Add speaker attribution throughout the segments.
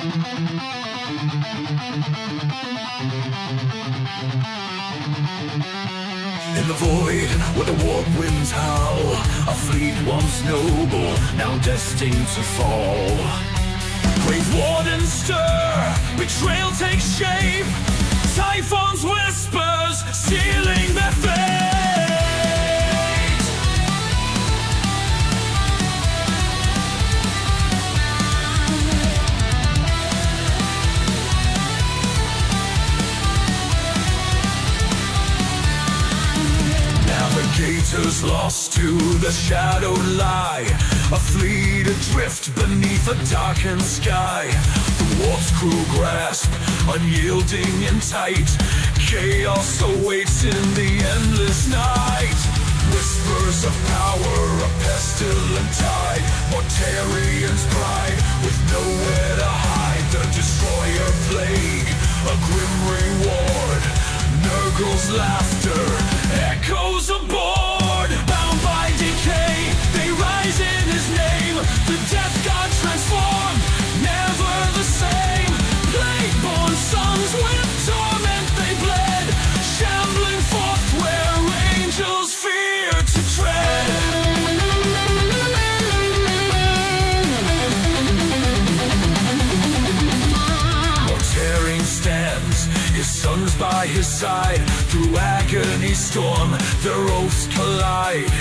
Speaker 1: In the void, where the warp winds howl, a fleet once noble, now destined to fall. Grave wardens stir, betrayal takes shape, Typhon's whispers, sealing their fate. Navigators lost to the shadowed lie, a fleet adrift beneath a darkened sky. The warp's cruel grasp, unyielding and tight, chaos awaits in the endless night. Whispers of power, a pestilent tide, Mortarian's pride, with nowhere to hide. The destroyer plague, a grim reward, Nurgle's laughter echoes aboard. Bound by decay, they rise in his name. The death god transformed, never the same. Plague-born sons with torment they bled, shambling forth where angels fear to tread. Mortarian stands, his sons by his side. Through agony storm, their oaths collide.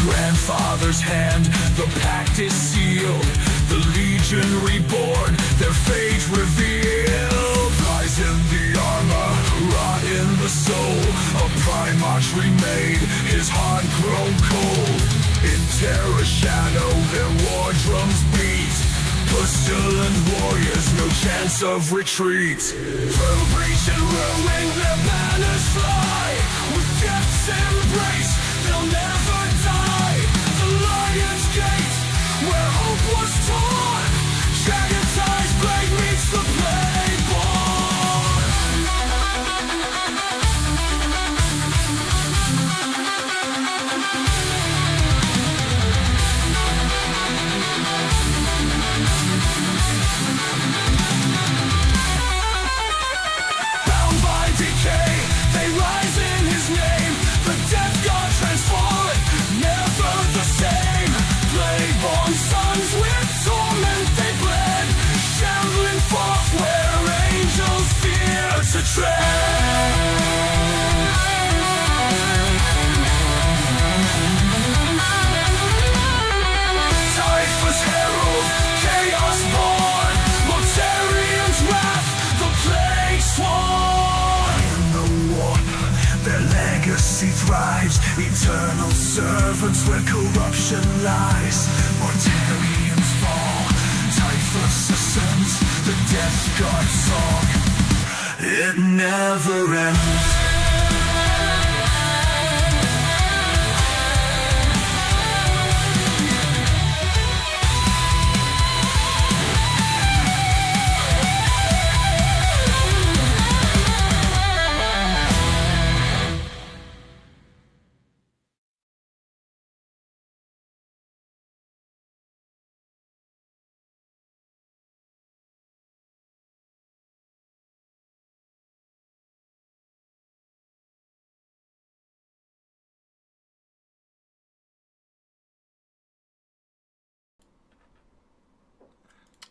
Speaker 1: Grandfather's hand, the pact is sealed. The legion reborn, their fate revealed. Rise in the armor, rot in the soul. A Primarch remade, his heart grown cold. In terror shadow, their war drums beat. Pestilent warriors, no chance of retreat. Through breach and ruin, their banners fly. With death's embrace, they'll never die. The Lion's Gate, where hope was torn. Dragon's blade meets the Plague-born. Thrives, eternal servants where corruption lies. Mortarians fall, Typhus ascends, the death god song, it never ends.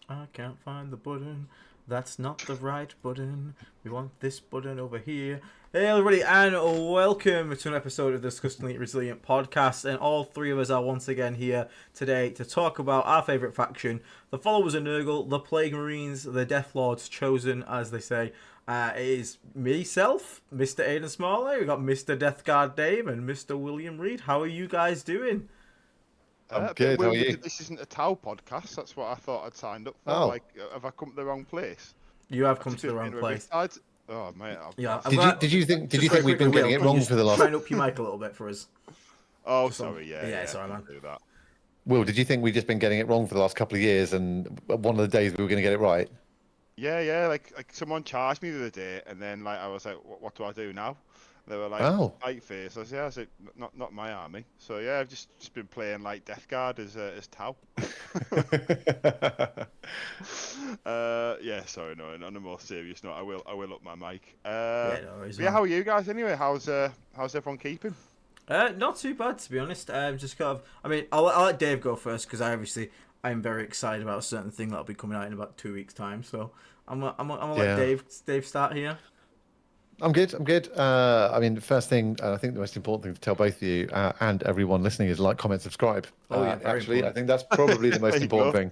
Speaker 2: I can't find the button. That's not the right button. We want this button over here. Hey everybody, and welcome to an episode of the Disgustingly Resilient podcast. And all three of us are once again here today to talk about our favourite faction, the followers of Nurgle, the Plague Marines, the Death Lords chosen, as they say. It is myself, Mr. Aidan Smalley. We've got Mr. Death Guard Dave and Mr. William Reed. How are you guys doing?
Speaker 3: I'm good. How are you? This isn't a Tau podcast. That's what I thought I'd signed up for.
Speaker 4: Oh.
Speaker 3: Like, have I come to the wrong place?
Speaker 2: You have come to the wrong place.
Speaker 3: Oh mate.
Speaker 2: Yeah.
Speaker 4: Did you think we've been getting it wrong for the last?
Speaker 2: Turn up your mic a little bit for us.
Speaker 3: Oh, sorry. Yeah.
Speaker 2: Sorry, man.
Speaker 3: Do that.
Speaker 4: Will, did you think we've just been getting it wrong for the last couple of years, and one of the days we were going to get it right?
Speaker 3: Yeah. Like someone charged me the other day, and then like I was like, what do I do now? They were like light face. I said, not my army. So yeah, I've just been playing like Death Guard as Tau. Yeah, sorry, no. On a more serious note, I will up my mic. How are you guys anyway? How's everyone keeping?
Speaker 2: Not too bad, to be honest. Just kind of. I mean, I'll let Dave go first because I'm very excited about a certain thing that'll be coming out in about 2 weeks' time. So I'm gonna let Dave start here.
Speaker 4: I'm good. I mean, first thing, I think the most important thing to tell both of you and everyone listening is like, comment, subscribe. Actually, I think that's probably the most important thing.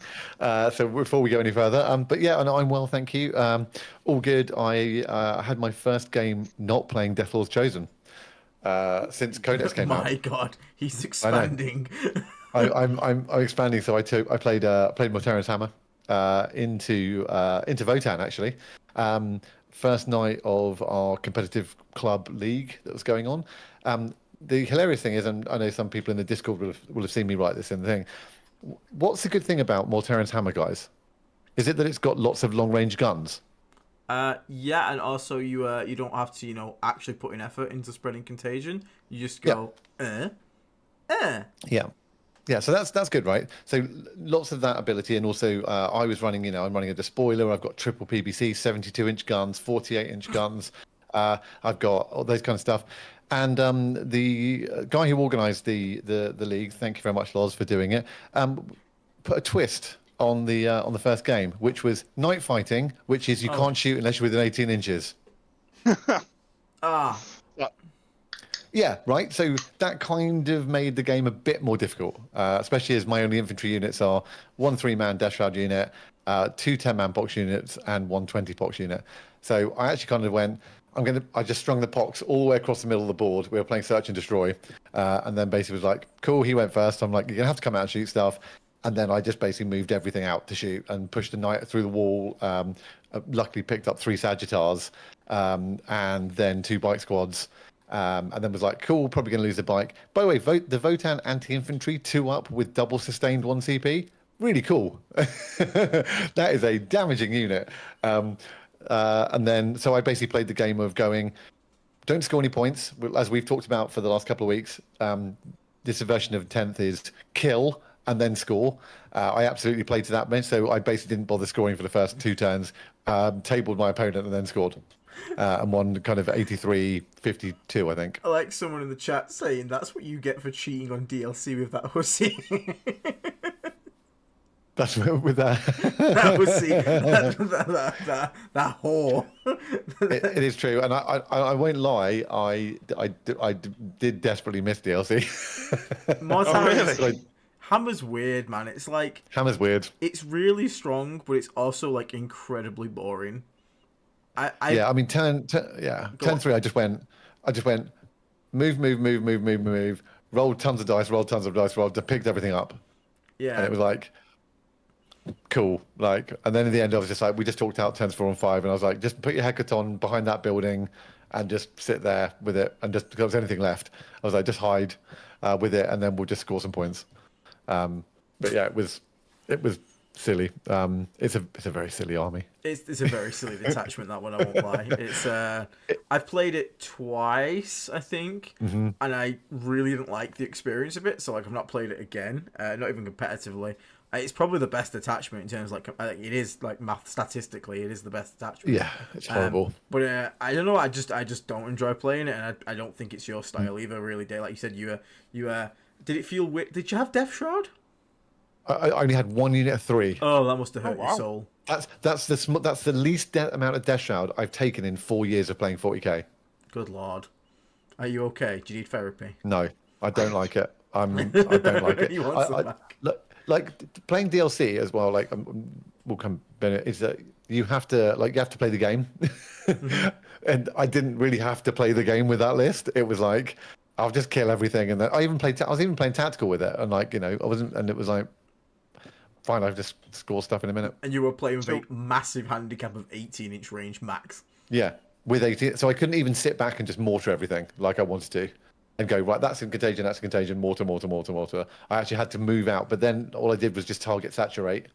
Speaker 4: So before we go any further, but yeah, and I'm well, thank you. All good. I had my first game not playing Deathlord's Chosen since Codex came out.
Speaker 2: My God, he's expanding.
Speaker 4: I'm expanding. So I played Mortarian's Hammer into Votan actually. First night of our competitive club league that was going on. The hilarious thing is, and I know some people in the Discord will have seen me write this in the thing. What's the good thing about Mortarian's Hammer, guys? Is it that it's got lots of long range guns?
Speaker 2: Yeah, and also you don't have to actually put in effort into spreading contagion. You just go
Speaker 4: Yeah, so that's good, right? So lots of that ability, and also I'm running a Defiler. I've got triple PBC, 72-inch guns, 48-inch guns. I've got all those kind of stuff. And the guy who organised the league, thank you very much, Loz, for doing it. Put a twist on the first game, which was night fighting, which is you can't shoot unless you're within 18 inches. Yeah, right. So that kind of made the game a bit more difficult, especially as my only infantry units are 1 3-man Death Shroud unit, 2 10-man Pox units, and 1 20 Pox unit. So I actually kind of went, I just strung the Pox all the way across the middle of the board. We were playing Search and Destroy, and then basically was like, cool, he went first. I'm like, you're going to have to come out and shoot stuff. And then I just basically moved everything out to shoot and pushed a knight through the wall. Luckily picked up 3 Sagittars, and then 2 bike squads. And then was like, cool, probably going to lose the bike. By the way, the Votan anti-infantry 2-up with double sustained 1 CP. Really cool. That is a damaging unit. And then, so I basically played the game of going, don't score any points. As we've talked about for the last couple of weeks, this version of 10th is kill and then score. I absolutely played to that bench, so I basically didn't bother scoring for the first 2 turns, tabled my opponent and then scored. And won kind of 83-52, I think.
Speaker 2: I like someone in the chat saying that's what you get for cheating on DLC with that hussy.
Speaker 4: That's with that.
Speaker 2: That hussy. That whore.
Speaker 4: It is true, and I won't lie. I did desperately miss DLC.
Speaker 2: Really? Hammer's weird, man. It's like
Speaker 4: Hammer's weird.
Speaker 2: It's really strong, but it's also like incredibly boring.
Speaker 4: I mean, turn 3. I just went, move, rolled tons of dice, picked everything up.
Speaker 2: Yeah,
Speaker 4: and it was like, cool. Like, and then in the end, I was just like, we just talked out turns 4 and 5, and I was like, just put your Hecaton behind that building, and just sit there with it, and just if there was anything left, I was like, just hide with it, and then we'll just score some points. But yeah, it was silly. It's a very silly army.
Speaker 2: It's a very silly detachment, that one, I won't lie. It's I've played it twice, I think, and I really didn't like the experience of it, so like I've not played it again, not even competitively. It's probably the best attachment in terms of like it is like statistically it is the best attachment.
Speaker 4: Yeah, it's horrible.
Speaker 2: But I don't know, I just don't enjoy playing it, and I don't think it's your style either, really, Dave. Like you said, you did it feel weird? Did you have Death Shroud?
Speaker 4: I only had 1 unit of 3.
Speaker 2: Oh, that must have hurt your soul.
Speaker 4: That's the least amount of Death Shroud I've taken in 4 years of playing 40k.
Speaker 2: Good lord. Are you okay? Do you need therapy?
Speaker 4: No, I don't like it. I don't like it.
Speaker 2: You want some back?
Speaker 4: Like playing DLC as well. Like will come. Is that you have to play the game, and I didn't really have to play the game with that list. It was like I'll just kill everything, and then I was even playing tactical with it, and I wasn't, and it was like. Fine, I've just score stuff in a minute.
Speaker 2: And you were playing with a massive handicap of 18-inch range max.
Speaker 4: Yeah, with 18. So I couldn't even sit back and just mortar everything like I wanted to. And go, right, that's in contagion, mortar. I actually had to move out. But then all I did was just target saturate.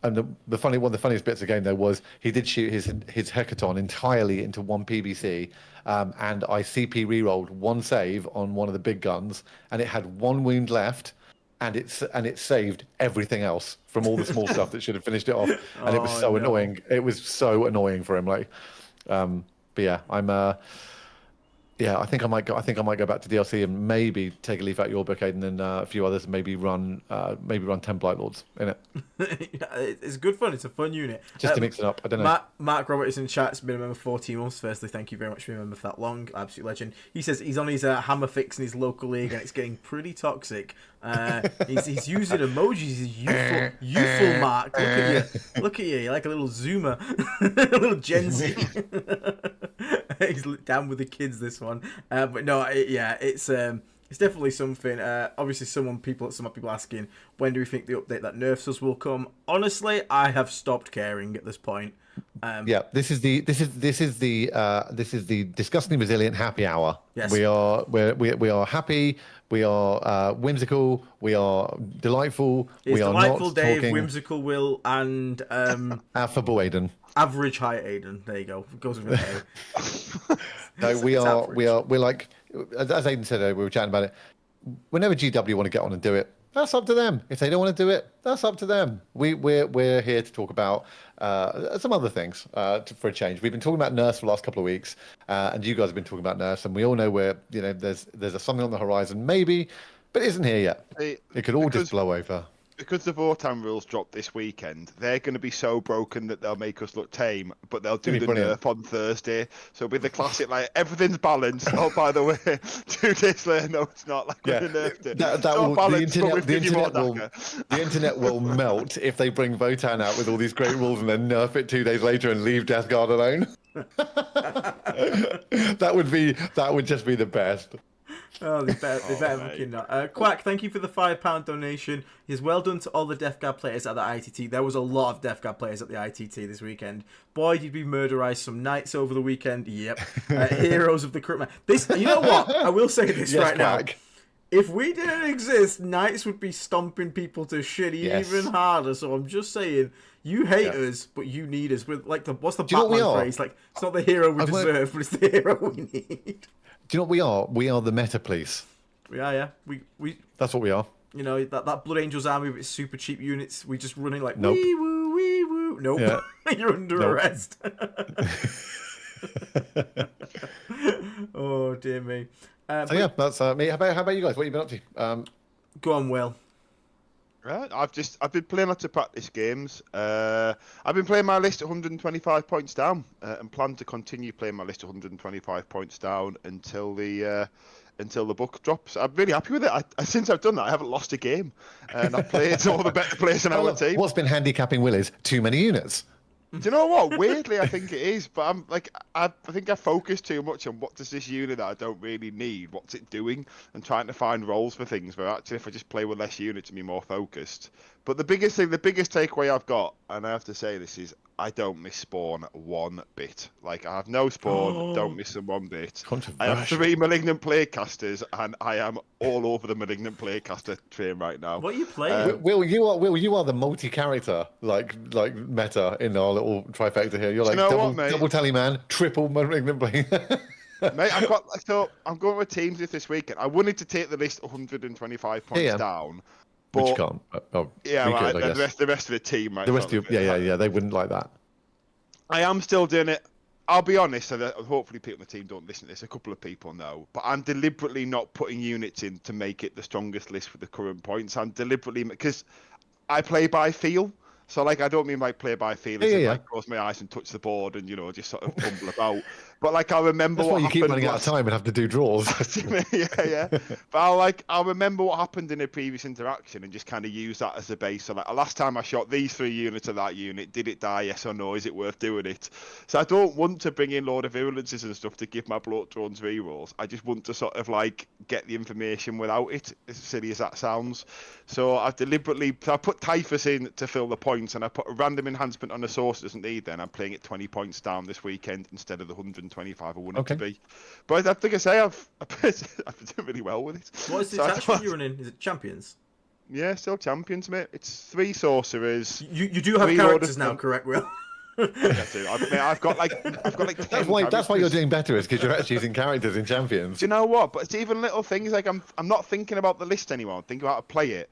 Speaker 4: And one of the funniest bits of the game though was he did shoot his Hecaton entirely into one PBC, and I CP rerolled one save on one of the big guns, and it had one wound left, and it saved everything else from all the small stuff that should have finished it off, and it was so annoying. It was so annoying for him. Like, but yeah, I think I might go back to DLC and maybe take a leaf out of your book, Aiden, and a few others, and maybe run 10 Blightlords in it.
Speaker 2: It's good fun. It's a fun unit.
Speaker 4: Just to mix it up. I don't know.
Speaker 2: Mark Roberts in chat has been a member for 14 months. Firstly, thank you very much for being a member for that long. Absolute legend. He says he's on his hammer fix in his local league, and it's getting pretty toxic. He's using emojis. He's youthful Mark. Look at you. You're like a little Zoomer, a little Gen Z. He's down with the kids. This one, but no, it's definitely something. Obviously, some people asking, when do we think the update that nerfs us will come? Honestly, I have stopped caring at this point.
Speaker 4: This is the disgustingly resilient happy hour.
Speaker 2: Yes.
Speaker 4: We are happy. We are whimsical. We are delightful.
Speaker 2: It's
Speaker 4: we are
Speaker 2: delightful,
Speaker 4: not
Speaker 2: Dave,
Speaker 4: talking.
Speaker 2: whimsical, Will, and
Speaker 4: Affable Aiden.
Speaker 2: average height, Aiden. There you go. It goes with the
Speaker 4: No, we're like, as Aiden said, we were chatting about it. Whenever GW want to get on and do it, that's up to them. If they don't want to do it, that's up to them. We're here to talk about some other things for a change. We've been talking about nerfs for the last couple of weeks, and you guys have been talking about nerfs, and we all know there's something on the horizon, maybe, but it isn't here yet. It could all just blow over.
Speaker 3: Because the Vortan rules drop this weekend, they're going to be so broken that they'll make us look tame, but they'll do the nerf on Thursday. So it'll be the classic, like, everything's balanced. Oh, by the way, 2 days later, no, it's not. Like, when they nerfed it.
Speaker 4: The internet will melt if they bring Votan out with all these great rules and then nerf it 2 days later and leave Death Guard alone. That would just be the best.
Speaker 2: Oh, they better fucking not. Quack, thank you for the £5 donation. He's well done to all the Death Guard players at the ITT. There was a lot of Death Guard players at the ITT this weekend. Boy, did we murderise some knights over the weekend. Yep. Heroes of the Crypt. This, you know what? I will say this right
Speaker 4: Quack.
Speaker 2: now. If we didn't exist, knights would be stomping people to shit even harder. So I'm just saying, you hate us, but you need us. With like what's the Batman phrase? Like, it's not the hero we deserve, but it's the hero we need.
Speaker 4: Do you know what we are? We are the meta police.
Speaker 2: We are, yeah. We
Speaker 4: That's what we are.
Speaker 2: You know, that Blood Angels army with its super cheap units, we just running like,
Speaker 4: nope.
Speaker 2: Wee woo, wee woo. Nope. Yeah. You're under arrest. Oh, dear me.
Speaker 4: So yeah, that's me. How about you guys? What have you been up to?
Speaker 2: Go on, Will.
Speaker 3: Right, I've been playing lots of practice games. I've been playing my list at 125 points down, and plan to continue playing my list at 125 points down until the book drops. I'm really happy with it. Since I've done that, I haven't lost a game, and I've played all the better players in our team.
Speaker 4: What's been handicapping Will is too many units.
Speaker 3: Do you know what? Weirdly, I think it is, but I'm like, I think I focus too much on what does this unit that I don't really need, what's it doing, and trying to find roles for things. But actually, if I just play with less units and be more focused. But the biggest takeaway I've got, and I have to say this, is I don't miss spawn one bit. Like, I have no spawn, don't miss them one bit. I have 3 malignant playcasters, and I am all over the malignant playcaster train right now.
Speaker 2: What are you playing?
Speaker 4: Will, you are the multi-character like meta in our little trifecta here. You're like double tally man, triple malignant play.
Speaker 3: Mate, I'm going with teams this weekend. I wanted to take the list 125 points down.
Speaker 4: But you can't.
Speaker 3: Right. The rest of the team, right?
Speaker 4: The rest of they wouldn't like that.
Speaker 3: I am still doing it. I'll be honest, and hopefully people in the team don't listen to this. A couple of people know, but I'm deliberately not putting units in to make it the strongest list for the current points. I'm deliberately, because I play by feel. So, like, I don't mean like play by feel as like close my eyes and touch the board and, just sort of fumble about. But, like, I remember
Speaker 4: That's
Speaker 3: what
Speaker 4: why you
Speaker 3: happened.
Speaker 4: keep running out of time and have to do draws.
Speaker 3: yeah. But I'll remember what happened in a previous interaction and just kind of use that as a base. So, like, last time I shot these 3 units of that unit, did it die? Yes or no? Is it worth doing it? So I don't want to bring in Lord of Virulences and stuff to give my bloat drones rerolls. I just want to sort of, like, get the information without it, as silly as that sounds. So I put Typhus in to fill the points, and I put a random enhancement on the source that doesn't need then. I'm playing it 20 points down this weekend instead of the 125 I want it to be. But I think I say I've been doing really well with it.
Speaker 2: What is the attachment you're running? Is it Champions?
Speaker 3: Yeah, still champions, mate. It's 3 sorcerers.
Speaker 2: You do have
Speaker 3: 3
Speaker 2: characters
Speaker 3: Lord
Speaker 2: now,
Speaker 3: of...
Speaker 2: correct, Will?
Speaker 3: Yeah, dude, I've got like 10
Speaker 4: That's why you're
Speaker 3: characters.
Speaker 4: doing better, is because you're actually using characters in champions.
Speaker 3: Do you know what? But it's even little things like I'm not thinking about the list anymore. I'm thinking about how to play it.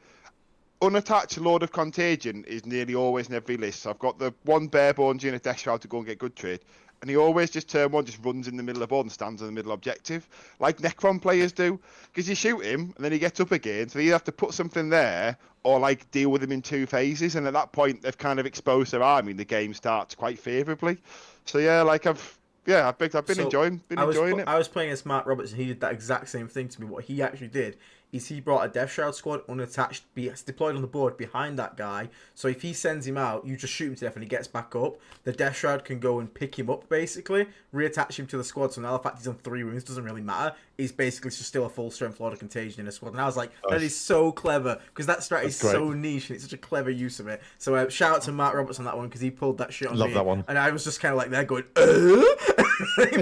Speaker 3: Unattached Lord of Contagion is nearly always in every list. So I've got the one Barebones unit Death Shroud to go and get good trade. And he always just turn 1, just runs in the middle of the board and stands in the middle objective. Like Necron players do. Because you shoot him and then he gets up again. So you have to put something there or like deal with him in 2 phases. And at that point they've kind of exposed their army and the game starts quite favourably. So yeah, like I've been enjoying it.
Speaker 2: I was playing as Mark Roberts and he did that exact same thing to me. What he actually did is he brought a Death Shroud squad unattached, deployed on the board behind that guy. So if he sends him out, you just shoot him to death and he gets back up. The Death Shroud can go and pick him up, basically, reattach him to the squad. So now the fact he's on 3 wounds doesn't really matter. He's basically just still a full strength Lord of Contagion in a squad. And I was like, that is so clever, because that strat is so niche and it's such a clever use of it. So shout out to Mark Roberts on that one, because he pulled that shit on me.
Speaker 4: Love that one.
Speaker 2: And I was just kind of like there going, He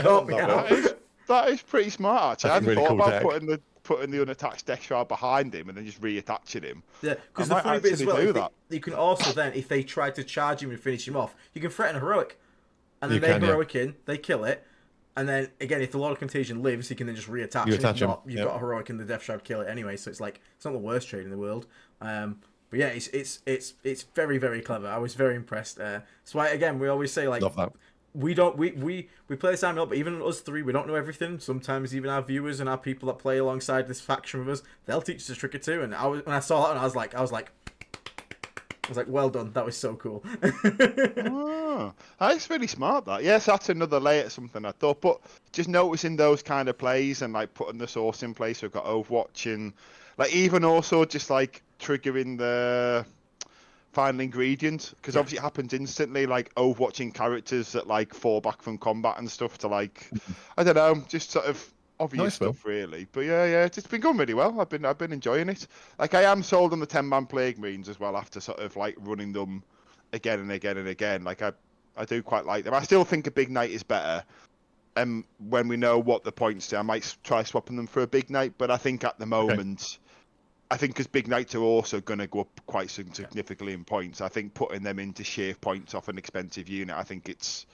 Speaker 2: caught me out.
Speaker 3: That is pretty smart, actually. I hadn't
Speaker 4: really
Speaker 3: thought
Speaker 4: cool
Speaker 3: about
Speaker 4: tech.
Speaker 3: putting the unattached Death Shroud behind him and then just reattaching him.
Speaker 2: Yeah, because
Speaker 3: I
Speaker 2: the
Speaker 3: might
Speaker 2: funny bit as
Speaker 3: actually
Speaker 2: well,
Speaker 3: do that.
Speaker 2: you can also then, if they try to charge him and finish him off, you can threaten a heroic. And then
Speaker 4: You
Speaker 2: they
Speaker 4: can, yeah.
Speaker 2: heroic in, they kill it, and then, again, if the Lord of Contagion lives, he can then just reattach.
Speaker 4: You
Speaker 2: And if
Speaker 4: attach him,
Speaker 2: not, you've
Speaker 4: yep.
Speaker 2: got a heroic and the Death Shroud kill it anyway, so it's like, it's not the worst trade in the world. But yeah, it's very, very clever. I was very impressed. So again, we always say, like,
Speaker 4: Love that.
Speaker 2: we play this army a lot, but even us 3, we don't know everything. Sometimes even our viewers and our people that play alongside this faction with us, they'll teach us a trick or two. And when I saw that, and I was like, well done. That was so cool.
Speaker 3: Oh, that's really smart. That, yes, that's another layer to something I thought. But just noticing those kind of plays and like putting the source in place. We've got Overwatch and like even also just like triggering the final ingredient, because obviously it happens instantly, like overwatching characters that like fall back from combat and stuff to like I don't know, just sort of obvious
Speaker 4: Nice,
Speaker 3: stuff really. But yeah, it's been going really well. I've been enjoying it. Like I am sold on the 10-man Plague Marines as well after sort of like running them again and again and again. Like I do quite like them. I still think a Big Knight is better. And when we know what the points do, I might try swapping them for a Big Knight, but I think at the moment I think because Big Knights are also going to go up quite significantly in points. I think putting them in to shave points off an expensive unit, I think it's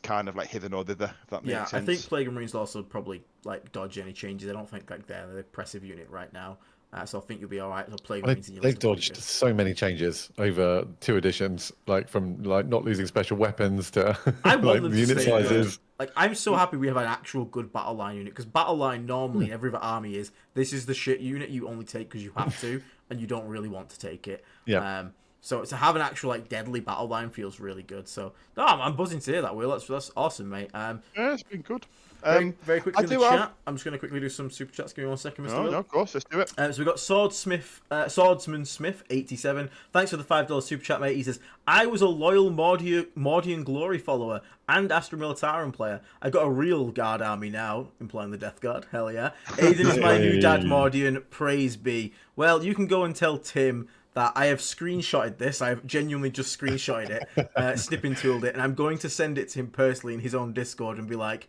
Speaker 3: kind of like hither or thither, if that makes sense.
Speaker 2: I think Plague Marines will also probably like dodge any changes. I don't think like they're the oppressive unit right now. So I think you'll be all right. So Plague Marines in your
Speaker 4: They've
Speaker 2: list will be
Speaker 4: dodged
Speaker 2: good.
Speaker 4: so many changes over 2 editions, like from like not losing special weapons to
Speaker 2: I want
Speaker 4: like
Speaker 2: them
Speaker 4: the
Speaker 2: to
Speaker 4: unit
Speaker 2: stay good.
Speaker 4: sizes.
Speaker 2: Like I'm so happy we have an actual good Battleline unit, because Battleline normally in every other army is this is the shit unit you only take because you have to and you don't really want to take it.
Speaker 4: Yeah.
Speaker 2: So to have an actual like deadly Battleline feels really good. So no, I'm buzzing to hear that, Will. That's awesome, mate.
Speaker 3: Yeah, it's been good.
Speaker 2: Very quickly in the
Speaker 3: do have-
Speaker 2: chat. I'm just going to quickly do some super chats. Give me 1 second, Mr.
Speaker 3: No,
Speaker 2: Will.
Speaker 3: of course, let's do it.
Speaker 2: So we've got Swordsman Smith 87. Thanks for the $5 super chat, mate. He says, I was a loyal Mordian Glory follower and Astra Militarum player. I got a real guard army now, implying the Death Guard. Hell yeah. Aiden is my new dad Mordian. Praise be. Well, you can go and tell Tim that I have screenshotted this. I have genuinely just screenshotted it, snipping tooled it, and I'm going to send it to him personally in his own Discord and be like,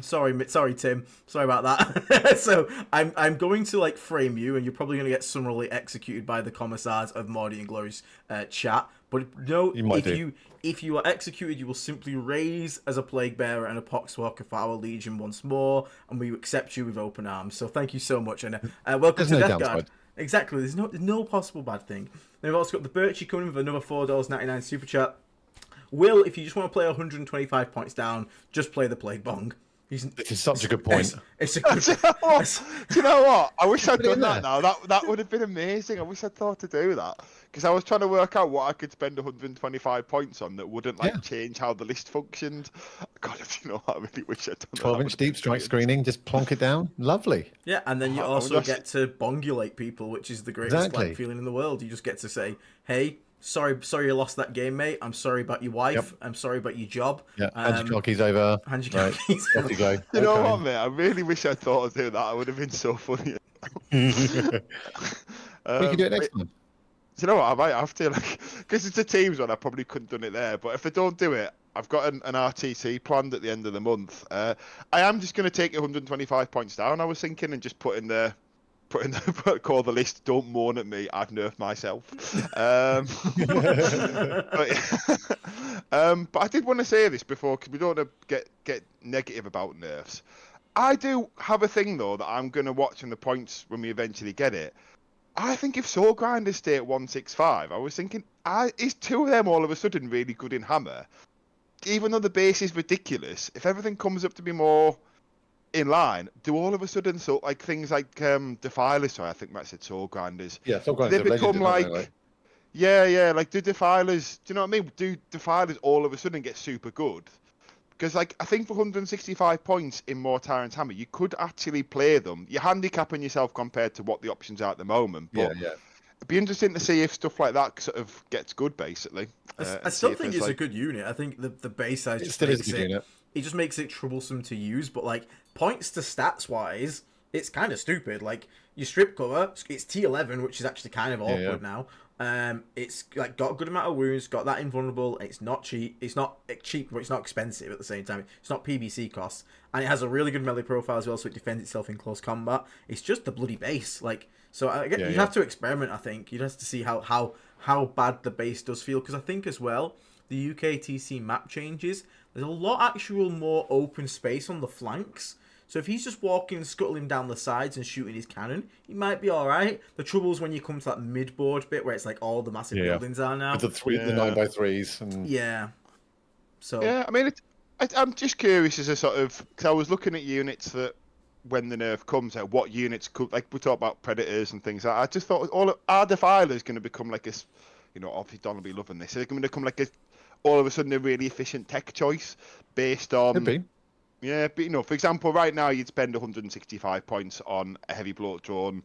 Speaker 2: sorry, Tim. Sorry about that. So I'm going to like frame you, and you're probably going to get summarily executed by the commissars of Mordy and Glory's chat. But no, if you are executed, you will simply raise as a plague bearer and a poxwalker for our legion once more, and we accept you with open arms. So thank you so much, and welcome to Death Guard. Exactly. There's no possible bad thing. Then we've also got the Birchie coming in with another $4.99 super chat. Will, if you just want to play 125 points down, just play the Plague Bong.
Speaker 4: This is such a good point.
Speaker 2: It's a good.
Speaker 3: Do you know what? I wish I'd done that now. That would have been amazing. I wish I'd thought to do that. Because I was trying to work out what I could spend 125 points on that wouldn't change how the list functioned. God, you know, I really wish I'd done that.
Speaker 4: 12-inch deep strike screening, just plonk it down. Lovely.
Speaker 2: Yeah, and then you also get to bongulate people, which is the greatest feeling in the world. You just get to say, hey, sorry you lost that game, mate. I'm sorry about your wife.
Speaker 4: Yep.
Speaker 2: I'm sorry about your job.
Speaker 4: Yeah, hand your cockies over.
Speaker 2: Hand your cockies
Speaker 4: over. Off you go.
Speaker 3: You know what, mate? I really wish I'd thought of doing that. I would have been so funny.
Speaker 4: We can do it next time.
Speaker 3: Do you know what? I might have to, because it's a Teams one. I probably couldn't have done it there. But if I don't do it, I've got an RTC planned at the end of the month. I am just going to take 125 points down. I was thinking, and just put in the call the list. Don't moan at me. I've nerfed myself. But I did want to say this before, because we don't want to get negative about nerfs. I do have a thing though that I'm going to watch on the points when we eventually get it. I think if Soul Grinders stay at 165, I was thinking, is 2 of them all of a sudden really good in Hammer? Even though the base is ridiculous, if everything comes up to be more in line, do all of a sudden things like Defiler, sorry, I think Matt said Soul Grinders.
Speaker 4: Yeah, Soul
Speaker 3: Do
Speaker 4: Grinders.
Speaker 3: they become like, yeah, like do Defilers? Do you know what I mean? Do Defilers all of a sudden get super good? Because like I think for 165 points in more Tyrant's Hammer, you could actually play them. You're handicapping yourself compared to what the options are at the moment. But
Speaker 4: Yeah.
Speaker 3: it'd be interesting to see if stuff like that sort of gets good, basically.
Speaker 2: I still think it's a good unit. I think the base size just
Speaker 4: still is a
Speaker 2: makes
Speaker 4: good unit.
Speaker 2: it just makes it troublesome to use. But like points to stats wise, it's kind of stupid. Like your strip cover, it's T11, which is actually kind of awkward now. It's like got a good amount of wounds, got that invulnerable. It's not cheap. It's not cheap, but it's not expensive at the same time. It's not PBC costs, and it has a really good melee profile as well, so it defends itself in close combat. It's just the bloody base, like. So you have to experiment. I think you'd have to see how bad the base does feel, because I think as well the UKTC map changes. There's a lot actual more open space on the flanks. So if he's just walking, scuttling down the sides and shooting his cannon, he might be all right. The trouble is when you come to that mid-board bit where it's like all the massive buildings are now.
Speaker 4: With the 9x3s. And...
Speaker 2: Yeah. So
Speaker 3: yeah, I mean, I'm just curious as a sort of, because I was looking at units that when the nerf comes out, what units could, like we talk about predators and things. I just thought our Defiler is going to become like a, obviously Don will be loving this. They're going to become like all of a sudden a really efficient tech choice based on.
Speaker 4: Could be.
Speaker 3: Yeah, but for example, right now you'd spend 165 points on a heavy bloat drone,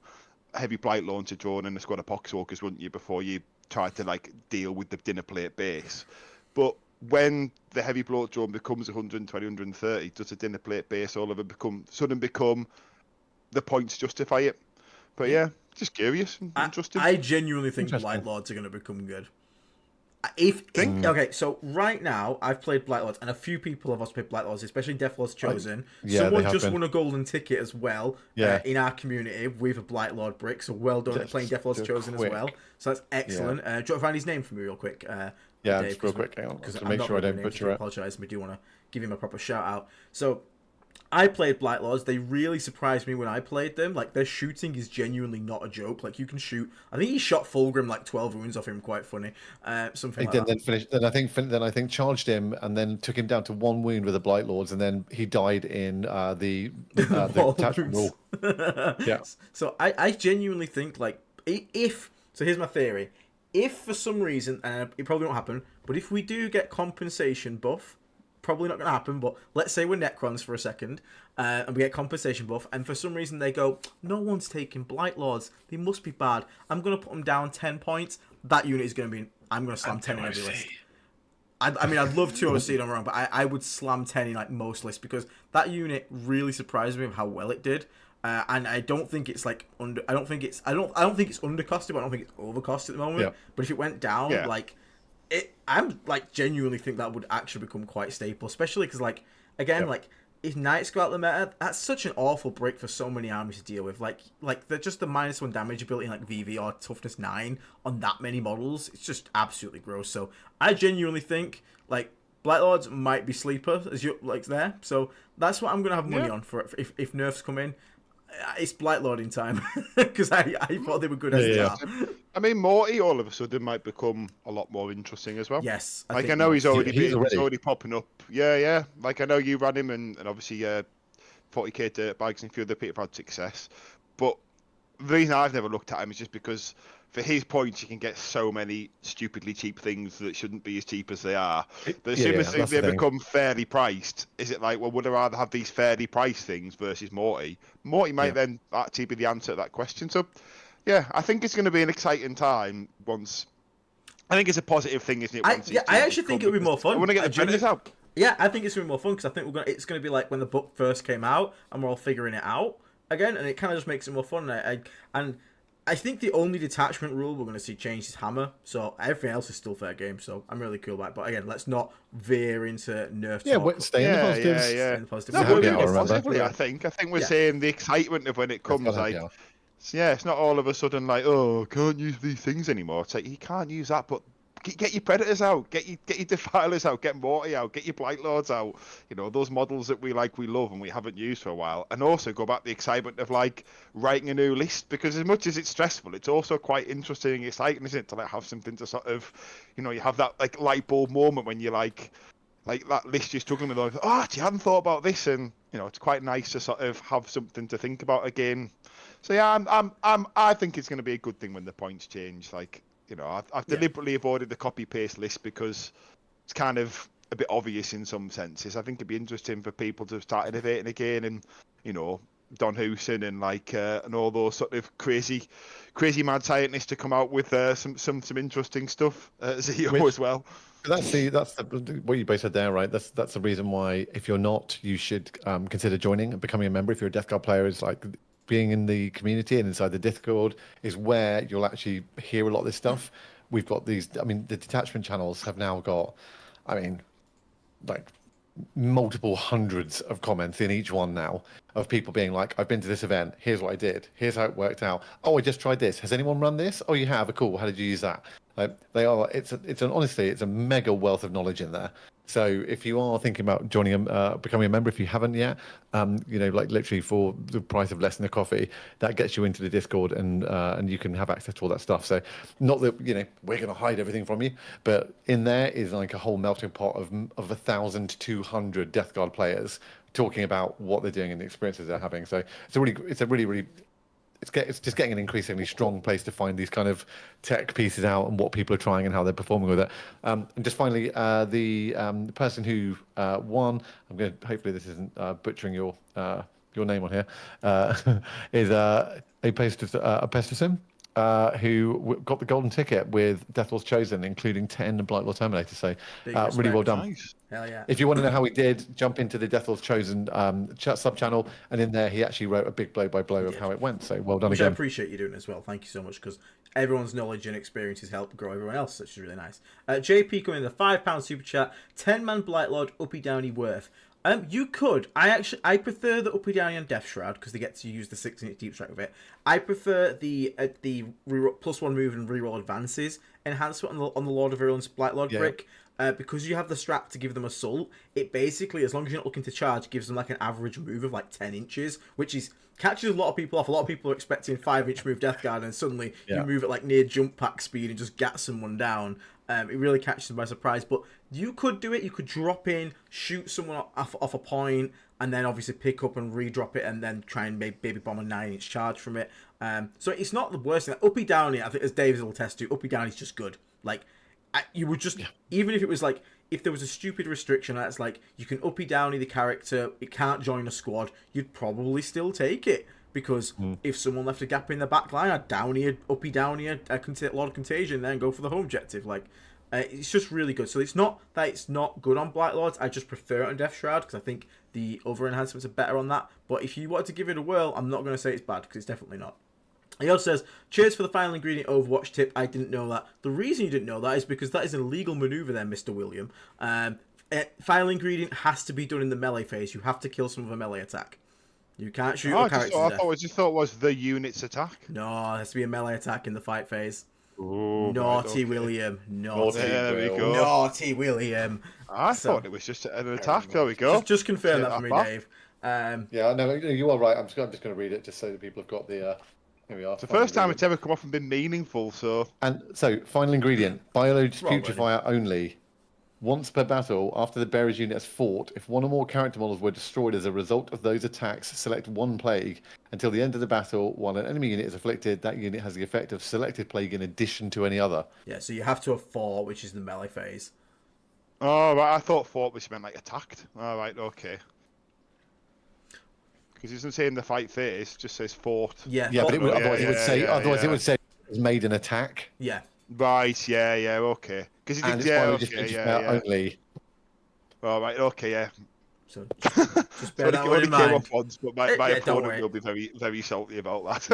Speaker 3: a heavy blight launcher drone, and a squad of poxwalkers, wouldn't you, before you try to like deal with the dinner plate base. But when the heavy bloat drone becomes 120, 130, does the dinner plate base all of it become the points justify it? But yeah, just curious and interesting.
Speaker 2: I genuinely think Blightlords are going to become good. Okay, so right now I've played Blightlords, and a few people have also played Blightlords, especially Deathlord's Chosen. Someone just won a golden ticket as well in our community with a Blightlord brick, so well done at playing Deathlord's Chosen as well. So that's excellent. Do you want to find his name for me real quick? Dave,
Speaker 4: just real quick, because
Speaker 2: I'm
Speaker 4: make
Speaker 2: not
Speaker 4: sure I don't
Speaker 2: names,
Speaker 4: butcher it.
Speaker 2: I apologise, we do want to give him a proper shout out. So I played Blightlords. They really surprised me when I played them. Like, their shooting is genuinely not a joke. Like, you can shoot. I think he shot Fulgrim like 12 wounds off him. Quite funny. Something like that.
Speaker 4: Then finished. Then I think charged him and then took him down to 1 wound with the Blightlords, and then he died in the attachment rule. Yeah.
Speaker 2: So I genuinely think, like, if so, here's my theory. If for some reason, and it probably won't happen, but if we do get compensation buff. Probably not going to happen, but let's say we're Necrons for a second, and we get compensation buff, and for some reason they go, no one's taking Blightlords, they must be bad, I'm going to put them down 10 points, that unit is going to be, I'm going to slam 10 in every list. I mean, I'd love to OC, don't wrong, but I would slam 10 in like most lists, because that unit really surprised me with how well it did, and I don't think it's like, I don't think it's undercosted, but I don't think it's overcosted at the moment, but if it went down, like, I'm like genuinely think that would actually become quite staple, especially because like again like if Knights go out the meta, that's such an awful break for so many armies to deal with. Like they're just the -1 damage ability in like VV or toughness 9 on that many models. It's just absolutely gross. So I genuinely think like Blightlords might be sleeper as you like there. So that's what I'm gonna have money on for if nerfs come in. It's Blightlord in time because I thought they were good as they are.
Speaker 3: I mean, Morty all of a sudden might become a lot more interesting as well.
Speaker 2: Yes,
Speaker 3: I know he's already popping up. Yeah. Like I know you ran him and obviously 40k dirt bikes and a few other people have had success. But the reason I've never looked at him is just because for his points you can get so many stupidly cheap things that shouldn't be as cheap as they are. But as soon as they become fairly priced, is it like, well, would I rather have these fairly priced things versus Morty? Morty might then actually be the answer to that question. So, yeah, I think it's going to be an exciting time once. I think it's a positive thing, isn't it?
Speaker 2: I actually think it'll be more fun.
Speaker 3: I want to get the predators out.
Speaker 2: Yeah, I think it's going to be more fun because I think it's going to be like when the book first came out and we're all figuring it out again, and it kind of just makes it more fun. And I think the only detachment rule we're going to see change is hammer, so everything else is still fair game. So I'm really cool about it. But again, let's not veer into nerf talk.
Speaker 4: Stay in the positives.
Speaker 3: Yeah. No, positively, I think we're saying the excitement of when it comes, like So, yeah, it's not all of a sudden like, oh, can't use these things anymore. It's like, you can't use that, but get your Predators out, get your Defilers out, get Morty out, get your Blightlords out. You know, those models that we love, and we haven't used for a while. And also go back to the excitement of like writing a new list, because as much as it's stressful, it's also quite interesting and exciting, isn't it, to like have something to sort of, you know, you have that like light bulb moment when you're like that list you're struggling with. Like, oh, you hadn't thought about this, and you know, it's quite nice to sort of have something to think about again. So yeah, I think it's going to be a good thing when the points change. Like, you know, I've deliberately avoided the copy paste list because it's kind of a bit obvious in some senses. I think it'd be interesting for people to start innovating again, and you know, Don Hewson and like and all those sort of crazy mad scientists to come out with some interesting stuff. ZO as well.
Speaker 4: That's the what you both said there, right? That's the reason why if you're not, you should consider joining and becoming a member. If you're a Death Guard player, it's like being in the community and inside the Discord is where you'll actually hear a lot of this stuff. We've got these. I mean, the detachment channels have now got, I mean, like multiple hundreds of comments in each one now of people being like, I've been to this event, here's what I did, here's how it worked out, oh, I just tried this, has anyone run this? Oh, you have? Cool, how did you use that? Like, honestly, it's a mega wealth of knowledge in there. So if you are thinking about joining becoming a member, if you haven't yet, you know, like literally for the price of less than a coffee, that gets you into the Discord, and you can have access to all that stuff. So not that, you know, we're going to hide everything from you, but in there is like a whole melting pot of 1,200 Death Guard players talking about what they're doing and the experiences they're having. So it's a really it's just getting an increasingly strong place to find these kind of tech pieces out and what people are trying and how they're performing with it. And just finally, the person who won, I'm going to, hopefully this isn't butchering your name on here, is a Pesticim, who got the golden ticket with Deathlord's Chosen, including 10 Blightlord Terminator. So really well done.
Speaker 3: Nice.
Speaker 2: Hell yeah.
Speaker 4: If you want to know how he did, jump into the Deathlord's Chosen sub-channel, and in there he actually wrote a big blow-by-blow of how it went. So well done
Speaker 2: Which
Speaker 4: again.
Speaker 2: I appreciate you doing as well. Thank you so much, because everyone's knowledge and experiences help grow everyone else, which is really nice. JP coming in the £5 super chat, 10-man Blightlord, uppy downy worth. You could. I prefer the uppy downy on Death Shroud because they get to use the 6-inch deep strike with it. I prefer the +1 move and reroll advances enhancement on the Lord of Virulence Blightlord brick. Because you have the strap to give them assault, it basically, as long as you're not looking to charge, gives them like an average move of like 10 inches, which catches a lot of people off. A lot of people are expecting 5-inch move Death Guard, and suddenly you move at like near jump pack speed and just gat someone down. It really catches them by surprise. But you could do it. You could drop in, shoot someone off a point, and then obviously pick up and re-drop it, and then try and baby bomb a 9-inch charge from it. So it's not the worst thing. Uppy downy, I think, as Dave's will test to, uppy downy is just good. Like, you would just, even if it was like, if there was a stupid restriction that's like, you can uppy downy the character, it can't join a squad, you'd probably still take it. Because if someone left a gap in the back line, I'd downy, uppy downy a lot of contagion, then go for the home objective. Like, it's just really good. So it's not that it's not good on Blightlords, I just prefer it on Death Shroud, because I think the other enhancements are better on that. But if you wanted to give it a whirl, I'm not going to say it's bad, because it's definitely not. He also says, cheers for the final ingredient Overwatch tip. I didn't know that. The reason you didn't know that is because that is an illegal maneuver there, Mr. William. Final ingredient has to be done in the melee phase. You have to kill some of a melee attack. You can't shoot a character to death.
Speaker 3: I just thought it was the unit's attack.
Speaker 2: No, it has to be a melee attack in the fight phase.
Speaker 3: Ooh,
Speaker 2: Naughty William. Naughty.
Speaker 3: There we go.
Speaker 2: Naughty William.
Speaker 3: I thought it was just an attack. There we go.
Speaker 2: Just confirm that for me, Dave.
Speaker 4: Yeah, no, you are right. I'm just going to read it just so that people have got the... Here we are.
Speaker 3: It's the first time it's ever come off and been meaningful, so...
Speaker 4: And so, final ingredient. Bioload Putrefier only. Once per battle, after the bearer's unit has fought, if one or more character models were destroyed as a result of those attacks, select one plague. Until the end of the battle, while an enemy unit is afflicted, that unit has the effect of selected plague in addition to any other.
Speaker 2: Yeah, so you have to have 4, which is the melee phase.
Speaker 3: Oh, right. I thought fought was meant like attacked. All right, okay. Because it doesn't say in the fight phase, it just says fought.
Speaker 4: Yeah, but otherwise it would say it was made an attack.
Speaker 2: Yeah.
Speaker 3: Right, okay. Because it did,
Speaker 4: only.
Speaker 3: All right, okay, yeah.
Speaker 2: So just bear that
Speaker 3: It
Speaker 2: one
Speaker 3: only
Speaker 2: in
Speaker 3: came
Speaker 2: mind.
Speaker 3: up once, but my
Speaker 2: Yeah, don't
Speaker 3: opponent
Speaker 2: worry.
Speaker 3: will be very, very salty about that.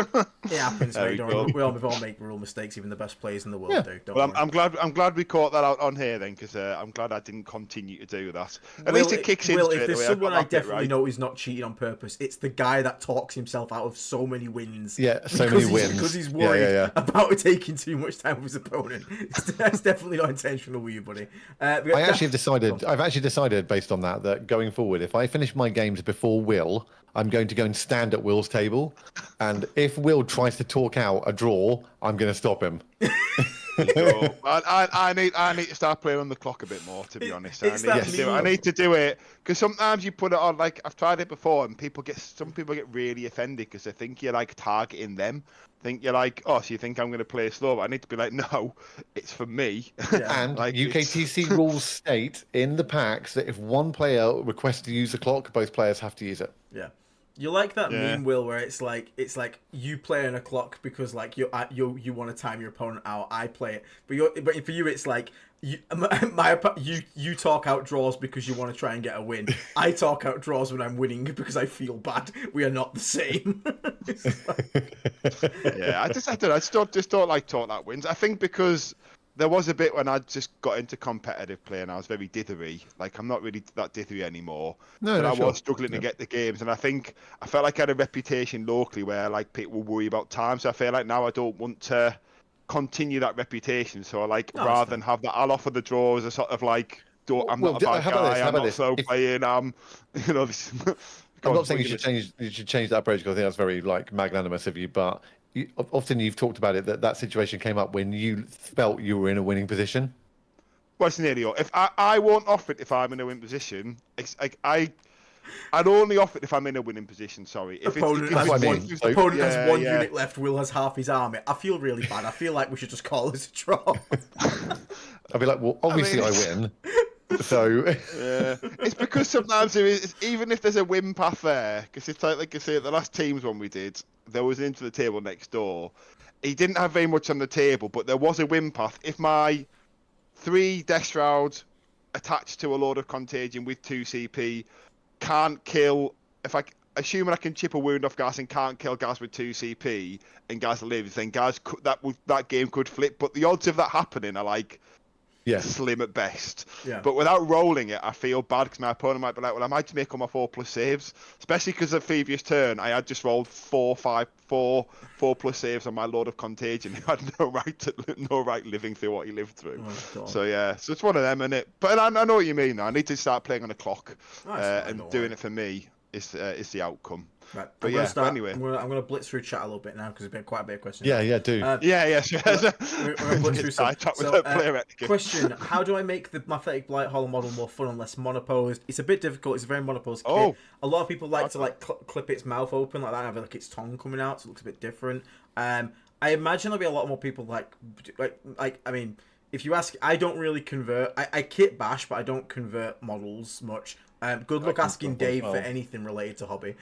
Speaker 2: It happens,
Speaker 3: There
Speaker 2: mate.
Speaker 3: we
Speaker 2: Don't
Speaker 3: go.
Speaker 2: worry. We all make rule mistakes. Even the best players in the world
Speaker 4: Yeah.
Speaker 2: do. Don't
Speaker 3: Well,
Speaker 2: worry.
Speaker 3: I'm glad we caught that out on here then, because I'm glad I didn't continue to do that. At
Speaker 2: Will,
Speaker 3: least it kicks in
Speaker 2: Will, if
Speaker 3: straight
Speaker 2: there's
Speaker 3: away.
Speaker 2: someone I
Speaker 3: got that bit
Speaker 2: definitely
Speaker 3: right.
Speaker 2: know is not cheating on purpose, it's the guy that talks himself out of so many wins.
Speaker 4: Yeah, so many wins.
Speaker 2: Because he's
Speaker 4: Yeah,
Speaker 2: worried
Speaker 4: yeah.
Speaker 2: about taking too much time with his opponent. That's definitely not intentional with you, buddy. I've
Speaker 4: I've actually decided based on that going forward, if I finish my games before Will, I'm going to go and stand at Will's table, and if Will tries to talk out a draw, I'm going to stop him.
Speaker 3: So, I need to start playing on the clock a bit more, to be honest. I need to do it because sometimes you put it on, like I've tried it before, and some people get really offended because they think you're like targeting them. Think you're like, oh, so you think I'm going to play slow? But I need to be like, no, it's for me.
Speaker 2: Yeah.
Speaker 4: And
Speaker 3: Like,
Speaker 4: UKTC rules state in the packs that if one player requests to use the clock, both players have to use it.
Speaker 2: Yeah. You like that
Speaker 3: Yeah.
Speaker 2: meme, Will, where it's like you play on a clock because like you want to time your opponent out. I play it, but for you it's like you talk out draws because you want to try and get a win. I talk out draws when I'm winning because I feel bad. We are not the same.
Speaker 3: Yeah, I don't know. I just don't like talk that wins. I think because there was a bit when I just got into competitive play and I was very dithery. Like, I'm not really that dithery anymore. But I was struggling to get the games. And I felt like I had a reputation locally where, like, people worry about time. So I feel like now I don't want to continue that reputation. So, rather than have that, I'll offer the draw as a sort of, like, I'm not a bad guy, I'm not slow playing, this...
Speaker 4: I'm not saying you should change that approach because I think that's very, like, magnanimous of you, but... often you've talked about it that situation came up when you felt you were in a winning position.
Speaker 3: Well, it's nearly all. If I won't offer it if I'm in a winning position. I'd only offer it if I'm in a winning position. Sorry. If
Speaker 2: Opponent has one unit left. Will has half his army. I feel really bad. I feel like we should just call this a draw.
Speaker 4: I'd be like, well, obviously I win. So
Speaker 3: yeah, it's because sometimes there is, even if there's a win path there, because it's like I say, at the last teams one we did, there was into the table next door. He didn't have very much on the table, but there was a win path. If my 3 Death Shroud attached to a load of Contagion with 2 CP can't kill, assuming I can chip a wound off Gaz and can't kill Gaz with 2 CP, and Gaz lives, then that game could flip. But the odds of that happening are like.
Speaker 4: Yeah.
Speaker 3: Slim at best.
Speaker 2: Yeah.
Speaker 3: But without rolling it, I feel bad because my opponent might be like, well, I might just make all my 4+ saves. Especially because of previous turn, I had just rolled 4+ saves on my Lord of Contagion. He had no right living through what he lived through.
Speaker 2: Oh,
Speaker 3: so yeah, so it's one of them, innit? But I know what you mean. Though. I need to start playing on a clock, and doing it for me is the outcome.
Speaker 2: Right.
Speaker 3: But anyway,
Speaker 2: I'm gonna blitz through chat a little bit now because there's been quite a bit of questions.
Speaker 4: Yeah, do.
Speaker 3: Sure.
Speaker 2: We're gonna blitz through some.
Speaker 3: So,
Speaker 2: question: how do I make the Mathetic Blighthole model more fun and less monoposed? It's a bit difficult. It's a very monoposed kit. A lot of people like to clip its mouth open like that and have like its tongue coming out, so it looks a bit different. I imagine there'll be a lot more people like I mean, if you ask, I don't really convert. I kit bash, but I don't convert models much. Good luck asking Dave for anything related to hobby.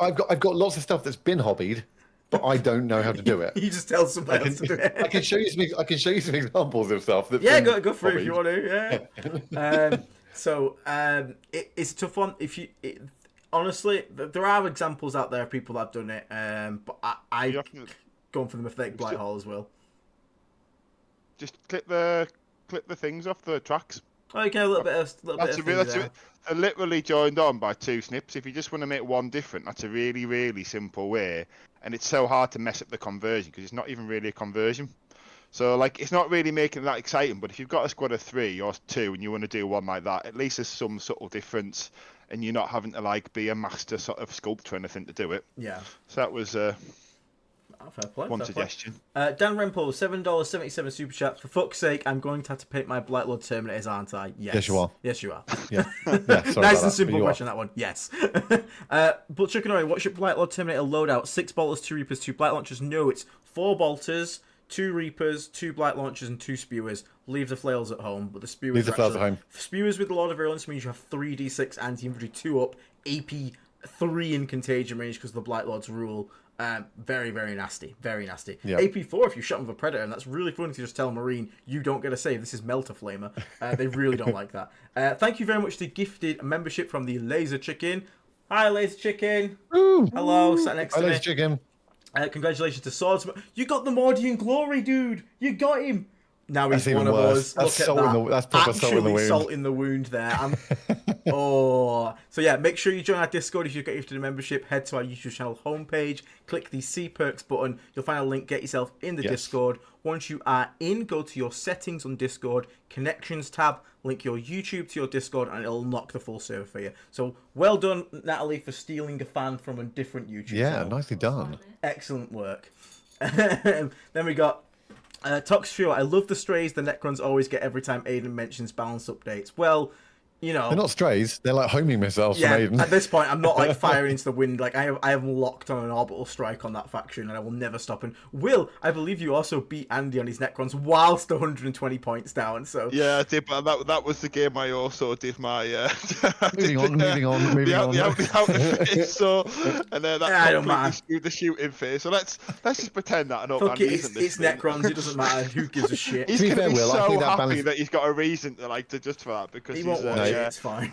Speaker 4: I've got lots of stuff that's been hobbied, but I don't know how to do it.
Speaker 2: You just tell somebody else to do it.
Speaker 4: I can show you some examples of stuff.
Speaker 2: Go for it if you want to. Yeah. It's a tough one. Honestly, there are examples out there of people that have done it. But I going for the Mathetic Blighthole as well.
Speaker 3: Just clip the things off the tracks.
Speaker 2: Okay, a little bit of
Speaker 3: They're literally joined on by 2 snips. If you just want to make one different, that's a really, really simple way. And it's so hard to mess up the conversion because it's not even really a conversion. So, it's not really making it that exciting. But if you've got a squad of 3 or 2 and you want to do one like that, at least there's some subtle difference. And you're not having to, be a master sort of sculptor or anything to do it.
Speaker 2: Yeah.
Speaker 3: So that was...
Speaker 2: fair play.
Speaker 3: One suggestion.
Speaker 2: Dan Rempel, $7.77 super chat. For fuck's sake, I'm going to have to paint my Blightlord Terminators, aren't I?
Speaker 4: Yes, you are.
Speaker 2: Yes, you are.
Speaker 4: Yeah.
Speaker 2: Nice and simple question, that one. Yes. But Chuck and Ori, what's your Blightlord Terminator loadout? 6 bolters, 2 reapers, 2 blight launchers. No, it's 4 bolters, 2 reapers, 2 blight launchers, and 2 spewers. Leave the flails at home, but the spewers.
Speaker 4: Leave the flails at home.
Speaker 2: Spewers with the Lord of Virulence means you have 3d6 anti-infantry, 2 up, AP 3 in contagion range because of the Blightlord's rule. Very, very nasty. Very nasty.
Speaker 4: Yep.
Speaker 2: AP4 if you shot with a Predator, and that's really funny to just tell Marine, you don't get a save. This is Melter Flamer. They really don't like that. Thank you very much to gifted membership from the Laser Chicken. Hi, Laser Chicken.
Speaker 4: Ooh.
Speaker 2: Hello, sat next
Speaker 4: Hi,
Speaker 2: to me.
Speaker 4: Laser Chicken.
Speaker 2: Congratulations to Swordsman. You got the Mordian Glory, dude. You got him. Now he's
Speaker 4: That's
Speaker 2: one
Speaker 4: even
Speaker 2: of
Speaker 4: worse.
Speaker 2: us.
Speaker 4: That's
Speaker 2: Look at that.
Speaker 4: that's proper salt in the wound.
Speaker 2: Salt in the wound there. So yeah, make sure you join our Discord if you get gifted a membership. Head to our YouTube channel homepage, click the See Perks button. You'll find a link. Get yourself in the Discord. Once you are in, go to your settings on Discord, connections tab, link your YouTube to your Discord, and it'll unlock the full server for you. So well done, Natalie, for stealing a fan from a different YouTube channel.
Speaker 4: Nicely done.
Speaker 2: Excellent work. Then we got Toxfio. I love the strays the Necrons always get every time Aiden mentions balance updates. Well, you know,
Speaker 4: they're not strays. They're like homing missiles from Aiden.
Speaker 2: At this point, I'm not like firing into the wind. Like I have locked on an orbital strike on that faction, and I will never stop. And Will, I believe you also beat Andy on his Necrons whilst 120 points down. So
Speaker 3: yeah, I did, but that was the game I also did my
Speaker 4: moving on.
Speaker 3: So and then that
Speaker 2: don't matter.
Speaker 3: screwed the shooting phase. So let's just pretend that I don't.
Speaker 2: Fuck it, it's Necrons. It doesn't matter. Who gives a shit?
Speaker 3: He's
Speaker 4: To be
Speaker 3: gonna
Speaker 4: fair,
Speaker 3: be
Speaker 4: Will, I
Speaker 3: so
Speaker 4: think that
Speaker 3: happy
Speaker 4: balance-
Speaker 3: that he's got a reason to like to just for that because
Speaker 2: He
Speaker 3: he's
Speaker 2: won't watch it.
Speaker 4: yeah.
Speaker 2: It's fine.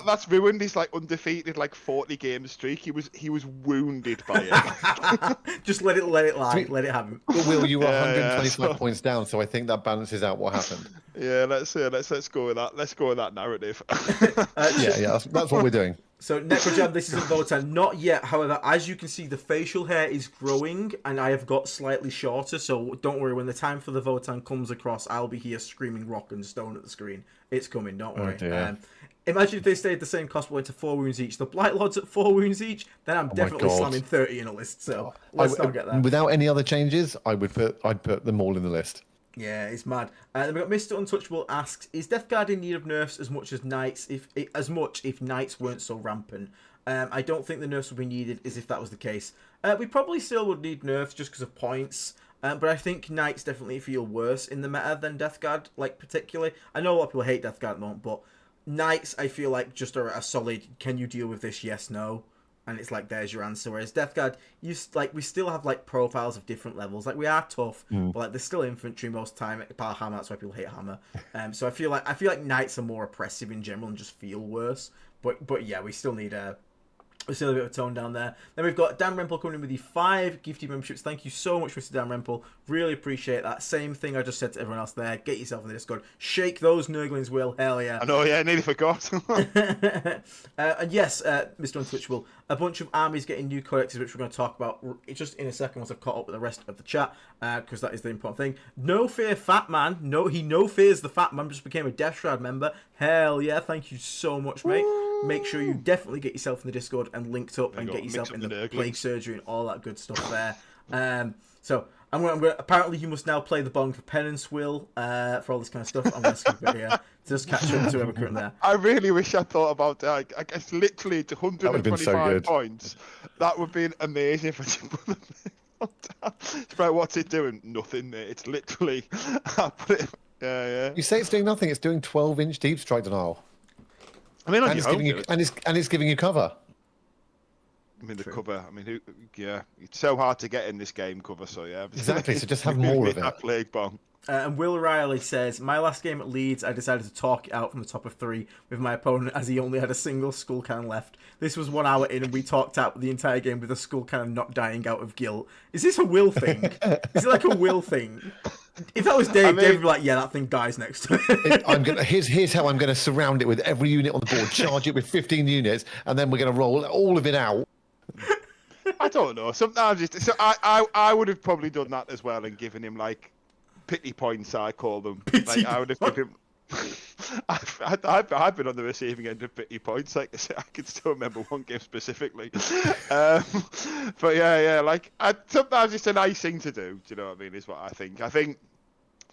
Speaker 3: That's ruined his like undefeated like 40 game streak. He was wounded by it.
Speaker 2: Just let it lie. Let it happen.
Speaker 4: But Will, you were
Speaker 3: Yeah,
Speaker 4: 125 points down, so I think that balances out what happened.
Speaker 3: Yeah, let's go with that. Let's go with that narrative.
Speaker 4: That's what we're doing.
Speaker 2: So Necrojam, this isn't Votan, not yet. However, as you can see, the facial hair is growing, and I have got slightly shorter. So don't worry, when the time for the Votan comes across, I'll be here screaming rock and stone at the screen. It's coming, don't worry.
Speaker 4: Dear.
Speaker 2: Imagine if they stayed the same cost, but went to 4 wounds each. The Blightlord's at 4 wounds each, then I'm definitely
Speaker 4: God.
Speaker 2: slamming 30 in a list. So let's not get that.
Speaker 4: Without any other changes, I'd put them all in the list.
Speaker 2: Yeah, it's mad. Then we got Mr. Untouchable asks, is Death Guard in need of nerfs as much as Knights if Knights weren't so rampant? I don't think the nerfs would be needed as if that was the case. We probably still would need nerfs just because of points. But I think Knights definitely feel worse in the meta than Death Guard, like particularly. I know a lot of people hate Death Guard at the moment, but Knights I feel like just are a solid, can you deal with this? Yes, no. And it's like, there's your answer. Whereas Death Guard, we still have like profiles of different levels. Like we are tough, but like they're still infantry most of the time. Apart Hammer, that's why people hate Hammer. So I feel like Knights are more oppressive in general and just feel worse. But yeah, we still need a bit of a tone down there. Then we've got Dan Rempel coming in with the 5 gifted memberships. Thank you so much, Mr. Dan Rempel. Really appreciate that. Same thing I just said to everyone else there. Get yourself in the Discord. Shake those Nurglings, Will. Hell yeah.
Speaker 3: I know, yeah, I nearly forgot.
Speaker 2: And yes, Mr. Untouchable, a bunch of armies getting new codexes, which we're going to talk about just in a second once I've caught up with the rest of the chat, because that is the important thing. No fear, Fat Man. He no fears the Fat Man, just became a Death Shroud member. Hell yeah, thank you so much, mate. Make sure you definitely get yourself in the Discord and linked up and get yourself in the Plague Surgery and all that good stuff there. So I'm going. Apparently, you must now play the Bong for penance, Will, for all this kind of stuff. I'm going to skip it here to just catch up to whoever current there.
Speaker 3: I really wish I thought about that. I guess literally to
Speaker 4: That would've been so
Speaker 3: 125
Speaker 4: good.
Speaker 3: points. That would have been amazing if I did put them in. It's about what's it doing? Nothing, mate. It's literally. I put it. Yeah.
Speaker 4: You say it's doing nothing. It's doing 12-inch deep strike denial,
Speaker 3: I mean,
Speaker 4: and it's giving you cover.
Speaker 3: I mean, the cover. I mean, it's so hard to get in this game cover. So yeah,
Speaker 4: Exactly. So just have more of it.
Speaker 3: Plague Bong.
Speaker 2: And Will Riley says, my last game at Leeds, I decided to talk it out from the top of 3 with my opponent as he only had a single skull cannon left. This was 1 hour in and we talked out the entire game with a skull cannon not dying out of guilt. Is this a Will thing? Is it like a Will thing? If that was Dave, Dave would be like, yeah, that thing dies next to it.
Speaker 4: Here's how I'm going to surround it with every unit on the board, charge it with 15 units, and then we're going to roll all of it out.
Speaker 3: I don't know. Sometimes I would have probably done that as well and given him like pity points. I call them. Like, I would have given him. I've been on the receiving end of pity points. Like I said, I can still remember one game specifically. But yeah. Like sometimes it's a nice thing to do. Do you know what I mean? Is what I think. I think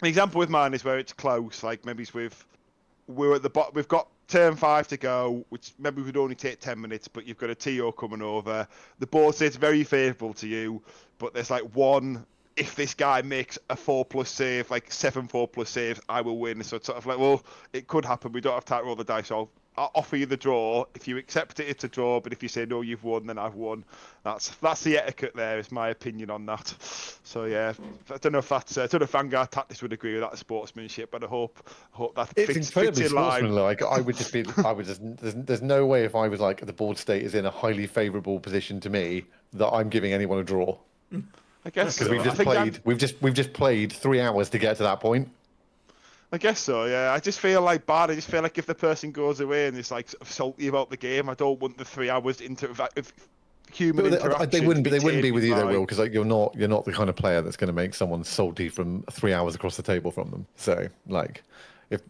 Speaker 3: an example with mine is where it's close. Like maybe it's we're at the bottom. We've got turn 5 to go, which maybe would only take 10 minutes, but you've got a TO coming over. The board says very favourable to you, but there's like one. If this guy makes a 4+ save, like 7 4+ saves, I will win. So it's sort of like, well, it could happen. We don't have time to roll the dice. So I'll offer you the draw. If you accept it, it's a draw. But if you say no, you've won, then I've won. That's the etiquette there. Is my opinion on that. So yeah, I don't know if I don't know if Vanguard Tactics would agree with that sportsmanship, but I hope that
Speaker 4: It's
Speaker 3: fits
Speaker 4: incredibly
Speaker 3: in line.
Speaker 4: sportsmanlike. I would just there's no way if I was like the board state is in a highly favourable position to me that I'm giving anyone a draw.
Speaker 3: I guess
Speaker 4: Because
Speaker 3: so.
Speaker 4: we've just played 3 hours to get to that point.
Speaker 3: I guess so, yeah. I just feel like bad. I just feel like if the person goes away and is like sort of salty about the game, I don't want the 3 hours into human interaction.
Speaker 4: They wouldn't be with you though,
Speaker 3: by-
Speaker 4: Will, because like you're not the kind of player that's going to make someone salty from 3 hours across the table from them. So like, if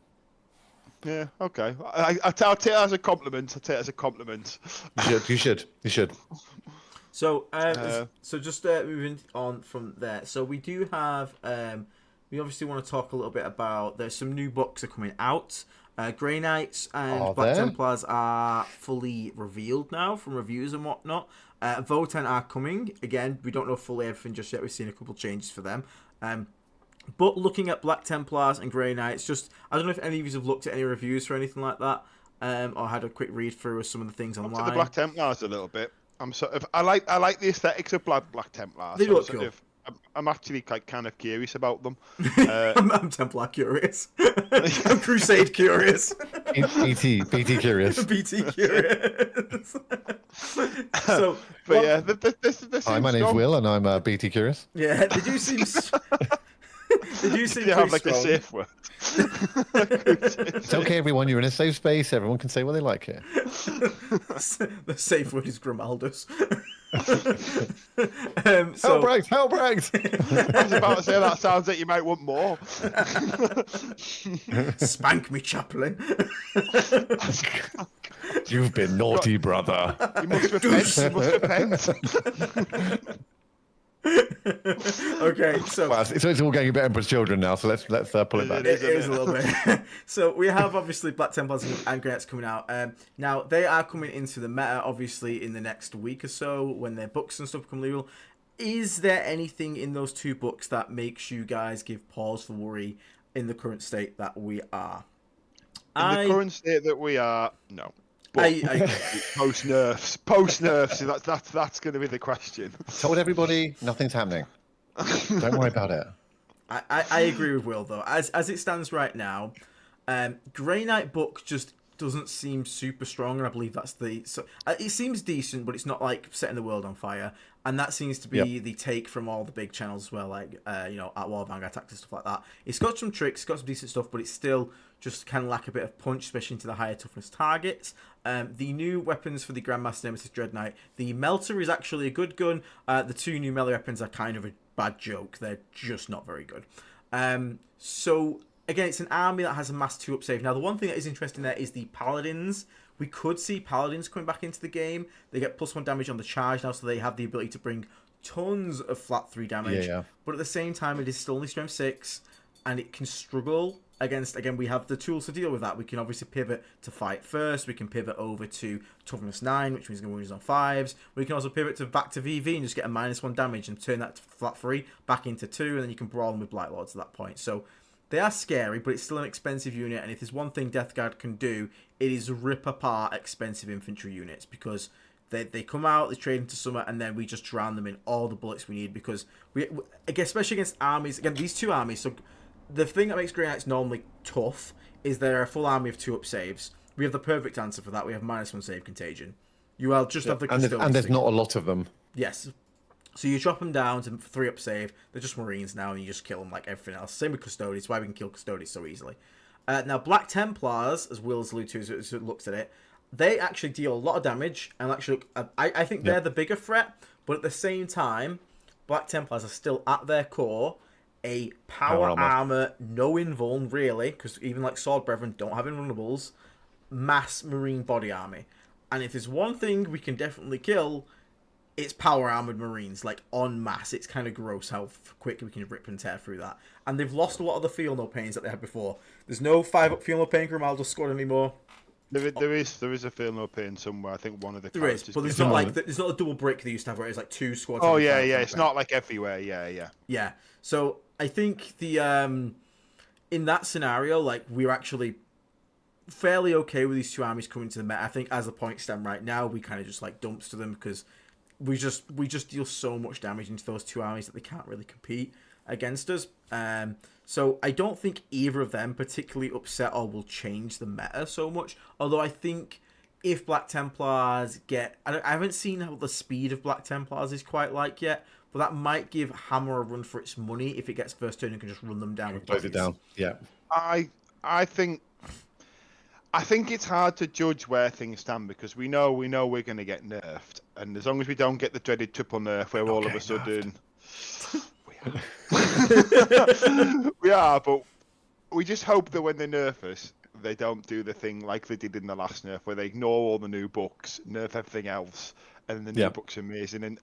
Speaker 3: Yeah, okay. I'll take it as a compliment. I'll take it as a compliment.
Speaker 4: you should.
Speaker 2: So, just moving on from there. So we do have, we obviously want to talk a little bit about, there's some new books are coming out. Grey Knights and Black Templars are fully revealed now from reviews and whatnot. Votan are coming. Again, we don't know fully everything just yet. We've seen a couple of changes for them. But looking at Black Templars and Grey Knights, I don't know if any of you have looked at any reviews or anything like that, or had a quick read through of some of the things online.
Speaker 3: Up to the Black Templars a little bit. I like the aesthetics of Black Templars.
Speaker 2: They look cool.
Speaker 3: I'm actually kind of curious about them.
Speaker 2: I'm Templar curious. I'm Crusade curious.
Speaker 4: BT curious.
Speaker 2: BT curious. So,
Speaker 3: but yeah,
Speaker 4: hi, my name's Will, and I'm BT curious.
Speaker 2: Yeah, they do seem. They do seem.
Speaker 3: You have like
Speaker 2: strong.
Speaker 3: a safe word.
Speaker 4: It's okay, everyone. You're in a safe space. Everyone can say what they like here.
Speaker 2: The safe word is Grimaldus.
Speaker 4: Hellbrags!
Speaker 3: I was about to say that sounds like you might want more.
Speaker 2: Spank me, chaplain.
Speaker 4: You've been naughty, brother.
Speaker 3: You must repent.
Speaker 2: Okay, so
Speaker 4: Well, it's all getting a bit Emperor's Children now, so let's pull it back.
Speaker 2: it is a little bit. So we have obviously Black Templars and Grey Knights coming out. Now they are coming into the meta obviously in the next week or so when their books and stuff become legal. Is there anything in those two books that makes you guys give pause for worry in the current state that we are?
Speaker 3: In the current state that we are, no. But post nerfs, that's going to be the question.
Speaker 4: Told everybody nothing's happening. Don't worry about it.
Speaker 2: I agree with Will though. As it stands right now, Grey Knight book just doesn't seem super strong, and I believe that's it seems decent, but it's not like setting the world on fire. And that seems to be the take from all the big channels as well, like at War Vanguard Tactics, stuff like that. It's got some tricks, it's got some decent stuff, but it's still just kind of lack a bit of punch, especially into the higher toughness targets. The new weapons for the Grandmaster Nemesis Dread Knight, the Melter is actually a good gun. The two new melee weapons are kind of a bad joke. They're just not very good. So again, it's an army that has a mass 2-up save. Now, the one thing that is interesting there is the Paladins. We could see Paladins coming back into the game. They get +1 damage on the charge now, so they have the ability to bring tons of flat 3 damage.
Speaker 4: Yeah.
Speaker 2: But at the same time, it is still only strength 6, and it can struggle against, again, we have the tools to deal with that. We can obviously pivot to fight first. We can pivot over to toughness 9, which means we're going to use on 5s. We can also pivot back to VV and just get a -1 damage and turn that to flat 3 back into 2, and then you can brawl them with Blightlords at that point. So they are scary, but it's still an expensive unit, and if there's one thing Death Guard can do, it is rip apart expensive infantry units, because they come out, they trade into summer, and then we just drown them in all the bullets we need, because we again, especially against armies, again, these two armies, so the thing that makes Grey Knights normally tough is they're a full army of 2-up saves. We have the perfect answer for that. We have -1 save contagion. You will just have the custodians.
Speaker 4: And there's not a lot of them.
Speaker 2: Yes. So you drop them down to 3-up save. They're just Marines now, and you just kill them like everything else. Same with Custodians. Why we can kill Custodians so easily. Now, Black Templars, as Will's alluded to, as it looks at it, they actually deal a lot of damage, and actually, I think they're the bigger threat. But at the same time, Black Templars are still at their core a power armor, no invuln really, because even like Sword Brethren don't have invulnerables, mass Marine body army. And if there's one thing we can definitely kill, it's power armored Marines, like en masse. It's kind of gross how quick we can rip and tear through that. And they've lost a lot of the feel no pains that they had before. There's no 5-up feel no pain Grimaldo squad anymore.
Speaker 3: There is a feel no pain somewhere. I think one of the
Speaker 2: there is, but there's not like there's not a double break they used to have where it's like 2 squads.
Speaker 3: Oh yeah, it's not like everywhere. Yeah.
Speaker 2: So I think the in that scenario, like we're actually fairly okay with these two armies coming to the meta. I think as the point stand right now, we kind of just like dumpster them because we just deal so much damage into those two armies that they can't really compete against us. So I don't think either of them particularly upset or will change the meta so much. Although I think if Black Templars get... I haven't seen how the speed of Black Templars is quite like yet, but that might give Hammer a run for its money if it gets first turn and can just run them down with
Speaker 4: Close it down. Yeah.
Speaker 3: I think it's hard to judge where things stand because we know we're going to get nerfed, and as long as we don't get the dreaded triple nerf, where all of a sudden we are, but we just hope that when they nerf us, they don't do the thing like they did in the last nerf, where they ignore all the new books, nerf everything else, and the new books are amazing. And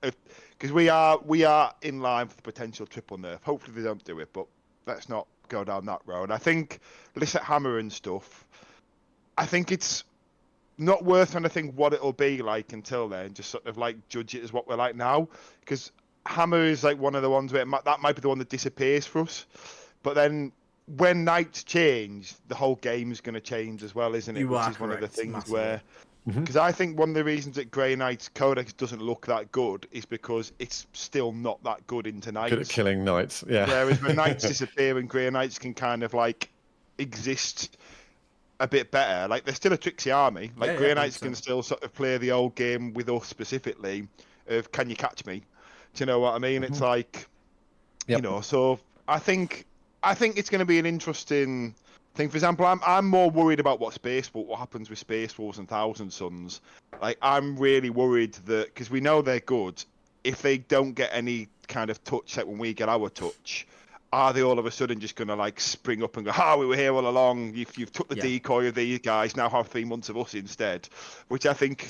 Speaker 3: because we are in line for the potential triple nerf. Hopefully they don't do it, but let's not go down that road. I think Lisset Hammer and stuff, I think it's not worth trying to think what it'll be like until then. Just sort of like judge it as what we're like now, because Hammer is like one of the ones where that might be the one that disappears for us. But then when Knights change, the whole game's going to change as well, isn't it? Which is one of the things massively. Where... Because I think one of the reasons that Grey Knight's Codex doesn't look that good is because it's still not that good into Knights.
Speaker 4: Good at killing Knights, yeah.
Speaker 3: Whereas when Knights disappear and Grey Knights can kind of like exist a bit better. Like, they're still a tricksy army. Like, Grey Knights can still sort of play the old game with us specifically of, can you catch me? Do you know what I mean? It's like, you know, so I think it's going to be an interesting thing. For example, I'm more worried about what happens with Space Wolves and Thousand Suns. Like, I'm really worried that, because we know they're good, if they don't get any kind of touch like when we get our touch, are they all of a sudden just going to like spring up and go, we were here all along, you've took the decoy of these guys, now have 3 months of us instead, which I think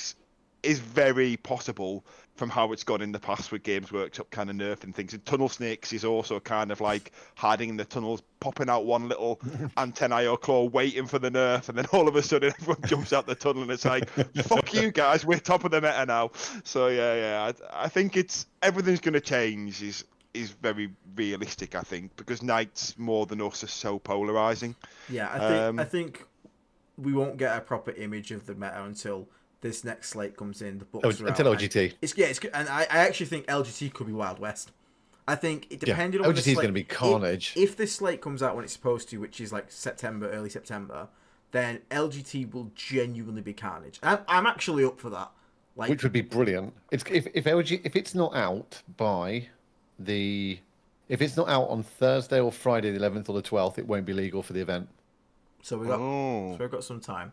Speaker 3: is very possible from how it's gone in the past with Games Workshop kind of nerfing things. And Tunnel Snakes is also kind of like hiding in the tunnels, popping out one little antennae or claw, waiting for the nerf, and then all of a sudden everyone jumps out the tunnel and it's like, fuck you guys, we're top of the meta now. So I think everything's going to change is very realistic, I think, because Knights more than us are so polarizing.
Speaker 2: Yeah, I think we won't get a proper image of the meta until this next slate comes in. The books are
Speaker 4: until
Speaker 2: out,
Speaker 4: LGT.
Speaker 2: It's and I actually think LGT could be Wild West. I think it depended on
Speaker 4: LGT is going to be carnage.
Speaker 2: If this slate comes out when it's supposed to, which is like early September, then LGT will genuinely be carnage. I'm actually up for that. Like,
Speaker 4: which would be brilliant. If it's not out by if it's not out on Thursday or Friday the 11th or the 12th, it won't be legal for the event.
Speaker 2: So we've got some time.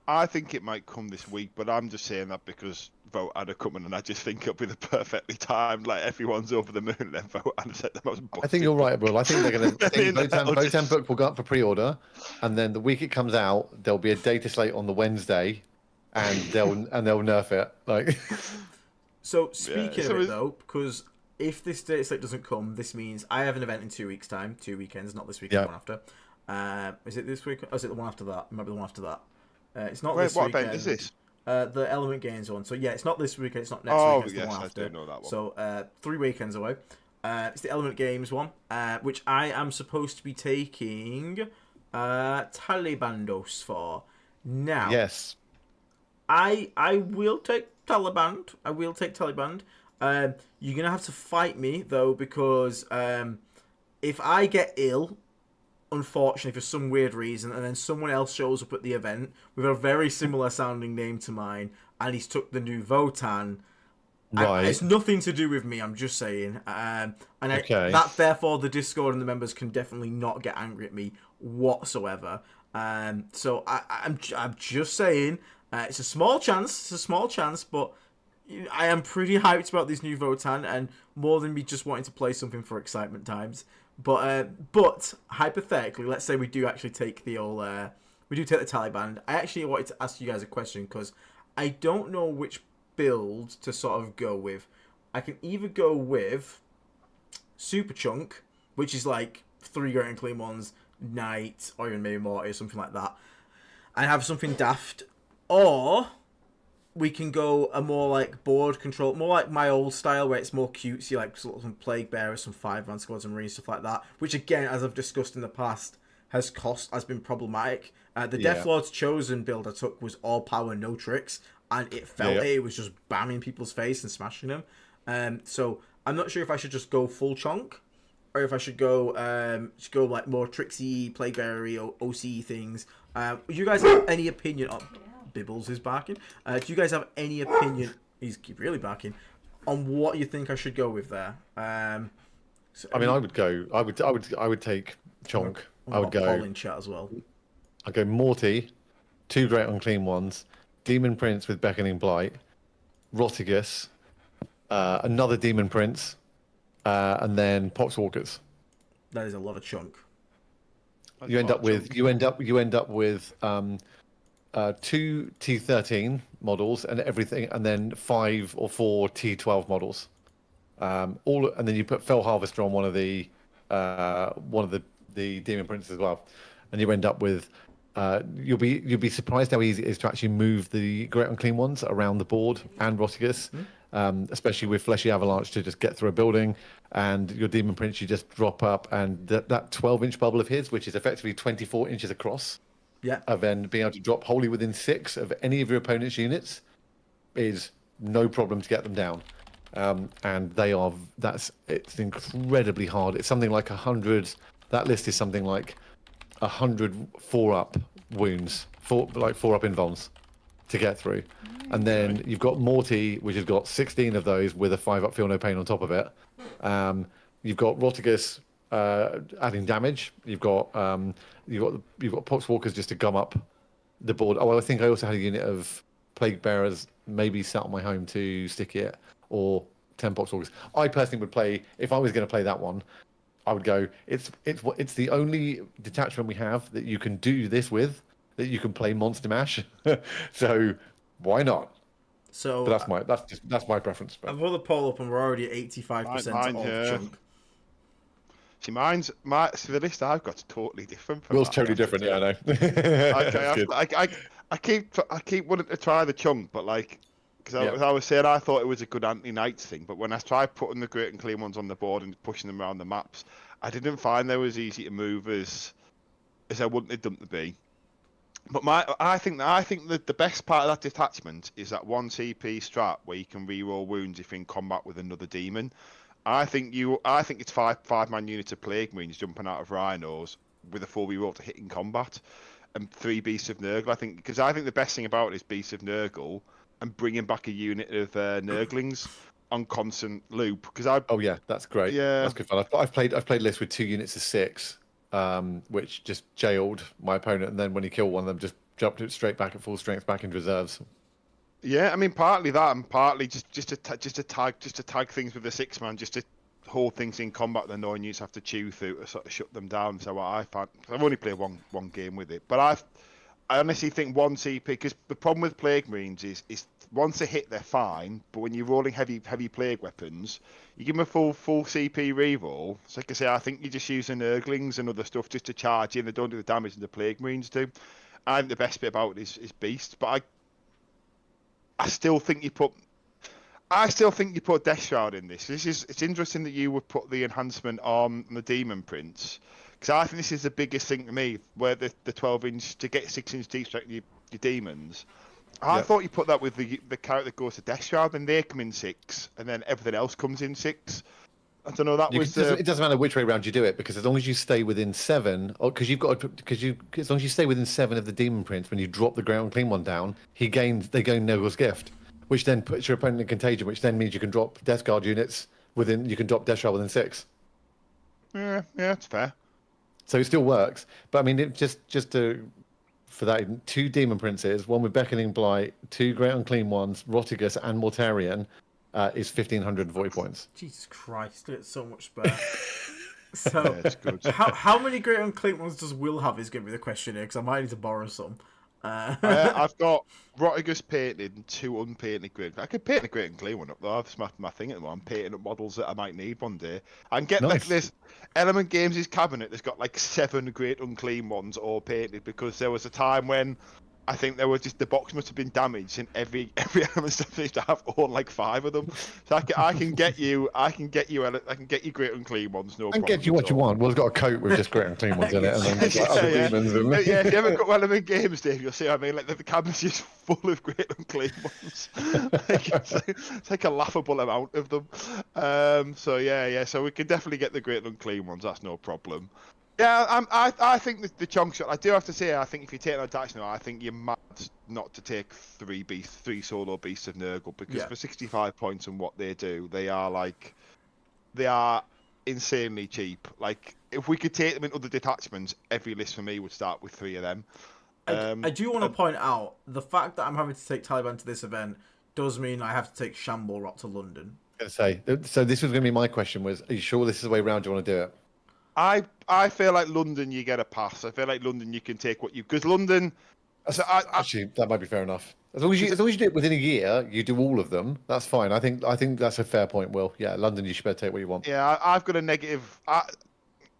Speaker 3: I think it might come this week, but I'm just saying that because Vote Ad are coming, and I just think it'll be the perfectly timed, like everyone's over the moon, and then Vote Ad set the most.
Speaker 4: I think you're right, Will. I think they're going to. Votan book will go up for pre-order, and then the week it comes out, there'll be a data slate on the Wednesday, and they'll nerf it. Like.
Speaker 2: So speaking of it though, because if this data slate doesn't come, this means I have an event in 2 weeks' time, 2 weekends, not this weekend, the one after. Is it this week? Or is it the one after that? It might be the one after that. It's not this weekend. What event is this? The Element Games one. So yeah, it's not this weekend. It's not next weekend. It's the one after.
Speaker 3: I do know that one.
Speaker 2: So 3 weekends away. It's the Element Games one, which I am supposed to be taking Talibandos for. Now,
Speaker 4: yes,
Speaker 2: I will take Taliban. You're gonna have to fight me though, because if I get ill, unfortunately for some weird reason, and then someone else shows up at the event with a very similar sounding name to mine, and he's took the new Votan.
Speaker 4: Right.
Speaker 2: It's nothing to do with me, I'm just saying. That therefore the Discord and the members can definitely not get angry at me whatsoever. So I'm just saying, it's a small chance, but I am pretty hyped about this new Votan, and more than me just wanting to play something for excitement times. But hypothetically, let's say we do actually take the Taliban. I actually wanted to ask you guys a question, because I don't know which build to sort of go with. I can either go with Super Chunk, which is like 3 Great and Clean ones, Knight, or even maybe Morty or something like that, and have something daft, or we can go a more like board control, more like my old style, where it's more cutesy, like sort of some Plague Bearers, some 5-man squads and Marines, stuff like that. Which again, as I've discussed in the past, has been problematic. The
Speaker 4: Yeah.
Speaker 2: Deathlord's chosen build I took was all power, no tricks, and it felt it was just bamming people's face and smashing them. So I'm not sure if I should just go full chunk, or if I should go like more tricksy, plagueberry, or OC things. Do you guys have any opinion on Bibbles is barking? Do you guys have any opinion? He's really barking on what you think I should go with there. So,
Speaker 4: I mean, I would take Chonk. I would go.
Speaker 2: Paul in chat as well.
Speaker 4: I'd go Morty, 2 great unclean ones, Demon Prince with Beckoning Blight, Rotigus, another Demon Prince, and then Poxwalkers.
Speaker 2: That is a lot of chunk.
Speaker 4: You end up with 2 T13 models and everything, and then 5 or 4 T12 models. And then you put Fell Harvester on one of the Demon Princes as well, and you end up with you'll be surprised how easy it is to actually move the Great Unclean Ones around the board and Rotigus, especially with Fleshy Avalanche to just get through a building, and your Demon Prince you just drop up, and that 12-inch bubble of his, which is effectively 24 inches across, of then being able to drop wholly within 6 of any of your opponent's units is no problem to get them down. And it's incredibly hard. It's something like 100. That list is something like 100 4-up wounds, 4-up invulns to get through. And then you've got Morty, which has got 16 of those with a 5-up feel no pain on top of it. You've got Rotigus adding damage. You've got Poxwalkers just to gum up the board. Oh, I think I also had a unit of Plague Bearers maybe sat on my home to stick it, or 10 Poxwalkers. I personally would play, if I was going to play that one, I would go, it's the only detachment we have that you can do this with, that you can play Monster Mash. So why not?
Speaker 2: So
Speaker 4: but that's my preference. But.
Speaker 2: I've put the poll up and we're already at 85% off chunk.
Speaker 3: See, the list I've got is totally different.
Speaker 4: Will's totally different, yeah, I know.
Speaker 3: I keep wanting to try the chunk, but because I was saying I thought it was a good anti-knights thing, but when I tried putting the great and clean ones on the board and pushing them around the maps, I didn't find they were as easy to move as I wanted them to be. But I think that the best part of that detachment is that 1 CP strat where you can reroll wounds if in combat with another demon. I think it's five man units of Plague Marines jumping out of Rhinos with a full reroll to hit in combat, and 3 Beasts of Nurgle. Because I think the best thing about it is Beasts of Nurgle and bringing back a unit of Nurglings on constant loop.
Speaker 4: Oh yeah, that's great.
Speaker 3: Yeah,
Speaker 4: that's good fun. I've played lists with 2 units of 6, which just jailed my opponent, and then when he killed one of them, just jumped it straight back at full strength back into reserves.
Speaker 3: Yeah, I mean partly that, and partly just to tag things with the 6-man, just to hold things in combat that no units have to chew through to sort of shut them down. So what I found, I've only played one game with it, but I honestly think 1 CP, because the problem with Plague Marines is once they hit, they're fine, but when you're rolling heavy Plague weapons, you give them a full CP reroll. So like I say, I think you're just using Nurglings and other stuff just to charge in. They don't do the damage that the Plague Marines do. I think the best bit about it is Beast, but I still think you put Death Shroud in this. It's interesting that you would put the enhancement on the Demon Prince, because I think this is the biggest thing to me, where the 12-inch to get 6-inch deep strike your demons. I thought you put that with the character that goes to Death Shroud, and they come in 6, and then everything else comes in 6. I don't know. It
Speaker 4: doesn't matter which way around you do it, because as long as you stay within 7, as long as you stay within 7 of the Demon Prince, when you drop the ground clean one down, they gain Nurgle's Gift, which then puts your opponent in contagion, which then means you can drop Death Guard units you can drop Death Shroud within 6.
Speaker 3: Yeah, that's fair.
Speaker 4: So it still works, but I mean, for that, 2 Demon Princes, 1 with Beckoning Blight, 2 Great Unclean Ones, Rotigus and Mortarion, is 1,540 points.
Speaker 2: Jesus Christ, it's so much spare. So,
Speaker 3: yeah, it's good.
Speaker 2: how many Great Unclean Ones does Will have is going to be the question here, because I might need to borrow some.
Speaker 3: I've got Rotigus painted and 2 unpainted Great. I could paint a Great Unclean one up though. That's my thing at the moment. I'm painting up models that I might need one day. I can get like this Element Games' cabinet that's got like 7 Great Unclean ones all painted, because there was a time when I think there was just the box must have been damaged, and every element seems to have all like 5 of them. So I can get you great and clean ones, no problem.
Speaker 4: And get you what you want. Well, it's got a coat with just great and clean ones in it, and then there's like other demons. And...
Speaker 3: yeah, if you ever got one of them in games, Dave, you'll see what I mean. Like the cabinet's just full of great and clean ones. It's like a laughable amount of them. So yeah. So we can definitely get the great and clean ones. That's no problem. Yeah, I think the chunk shot. I do have to say, I think if you take that attacks now, I think you're mad not to take 3 solo beasts of Nurgle, because for 65 points and what they do, they are insanely cheap. Like if we could take them in other detachments, every list for me would start with 3 of them.
Speaker 2: I do want to point out the fact that I'm having to take Taliban to this event does mean I have to take Shamblerot to London.
Speaker 4: I was going to say, so this was going to be my question: was, are you sure this is the way around you want to do it?
Speaker 3: I feel like London, you get a pass. I feel like London, you can take what you, because London. So
Speaker 4: actually, that might be fair enough. As long as you do it within a year, you do all of them. That's fine. I think that's a fair point, Will. Yeah, London, you should better take what you want.
Speaker 3: Yeah, I've got a negative.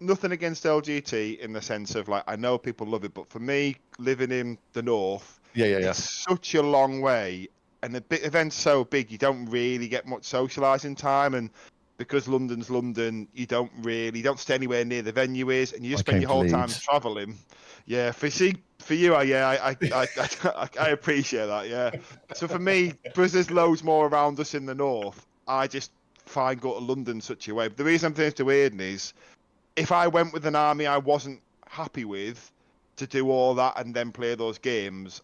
Speaker 3: Nothing against LGT in the sense of like I know people love it, but for me, living in the north, it's such a long way, and the event's so big, you don't really get much socialising time, and because London's London, you don't stay anywhere near the venue is, and you just spend your whole time travelling. Yeah, for you, I appreciate that. Yeah. So for me, because there's loads more around us in the north, I just find go to London such a way. But the reason I'm saying to Aidan is, if I went with an army I wasn't happy with to do all that and then play those games,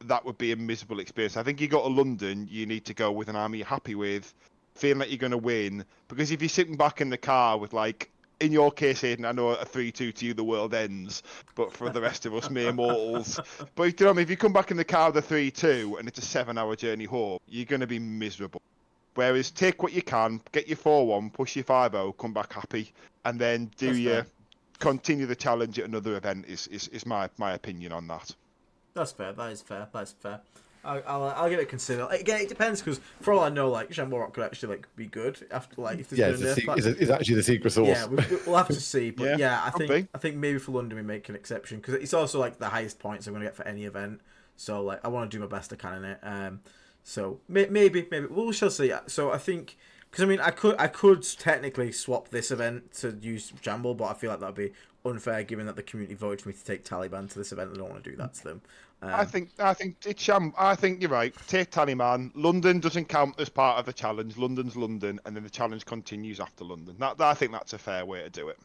Speaker 3: that would be a miserable experience. I think you go to London, you need to go with an army you're happy with, feeling like you're going to win. Because if you're sitting back in the car with, like, in your case, Aidan, I know a 3-2 to you, the world ends. But for the rest of us, mere mortals. But you know what I mean? If you come back in the car with a 3-2 and it's a 7-hour journey home, you're going to be miserable. Whereas take what you can, get your 4-1, push your 5-0, come back happy, and then continue the challenge at another event is my opinion on that.
Speaker 2: That's fair. That is fair. That's fair. I'll give it a consider. Again, it depends, because for all I know, like Shamblerot could actually like be good after like if there's
Speaker 4: it's actually the secret sauce.
Speaker 2: Yeah, we'll have to see. But I think maybe for London we make an exception, because it's also like the highest points I'm going to get for any event. So like I want to do my best I can in it. So maybe we shall see. So I think, because I mean I could technically swap this event to use Jamble, but I feel like that'd be unfair given that the community voted for me to take Taliban to this event. I don't want to do that to them.
Speaker 3: I think I think you're right. Take Taliban. London doesn't count as part of the challenge. London's London, and then the challenge continues after London. I think that's a fair way to do it.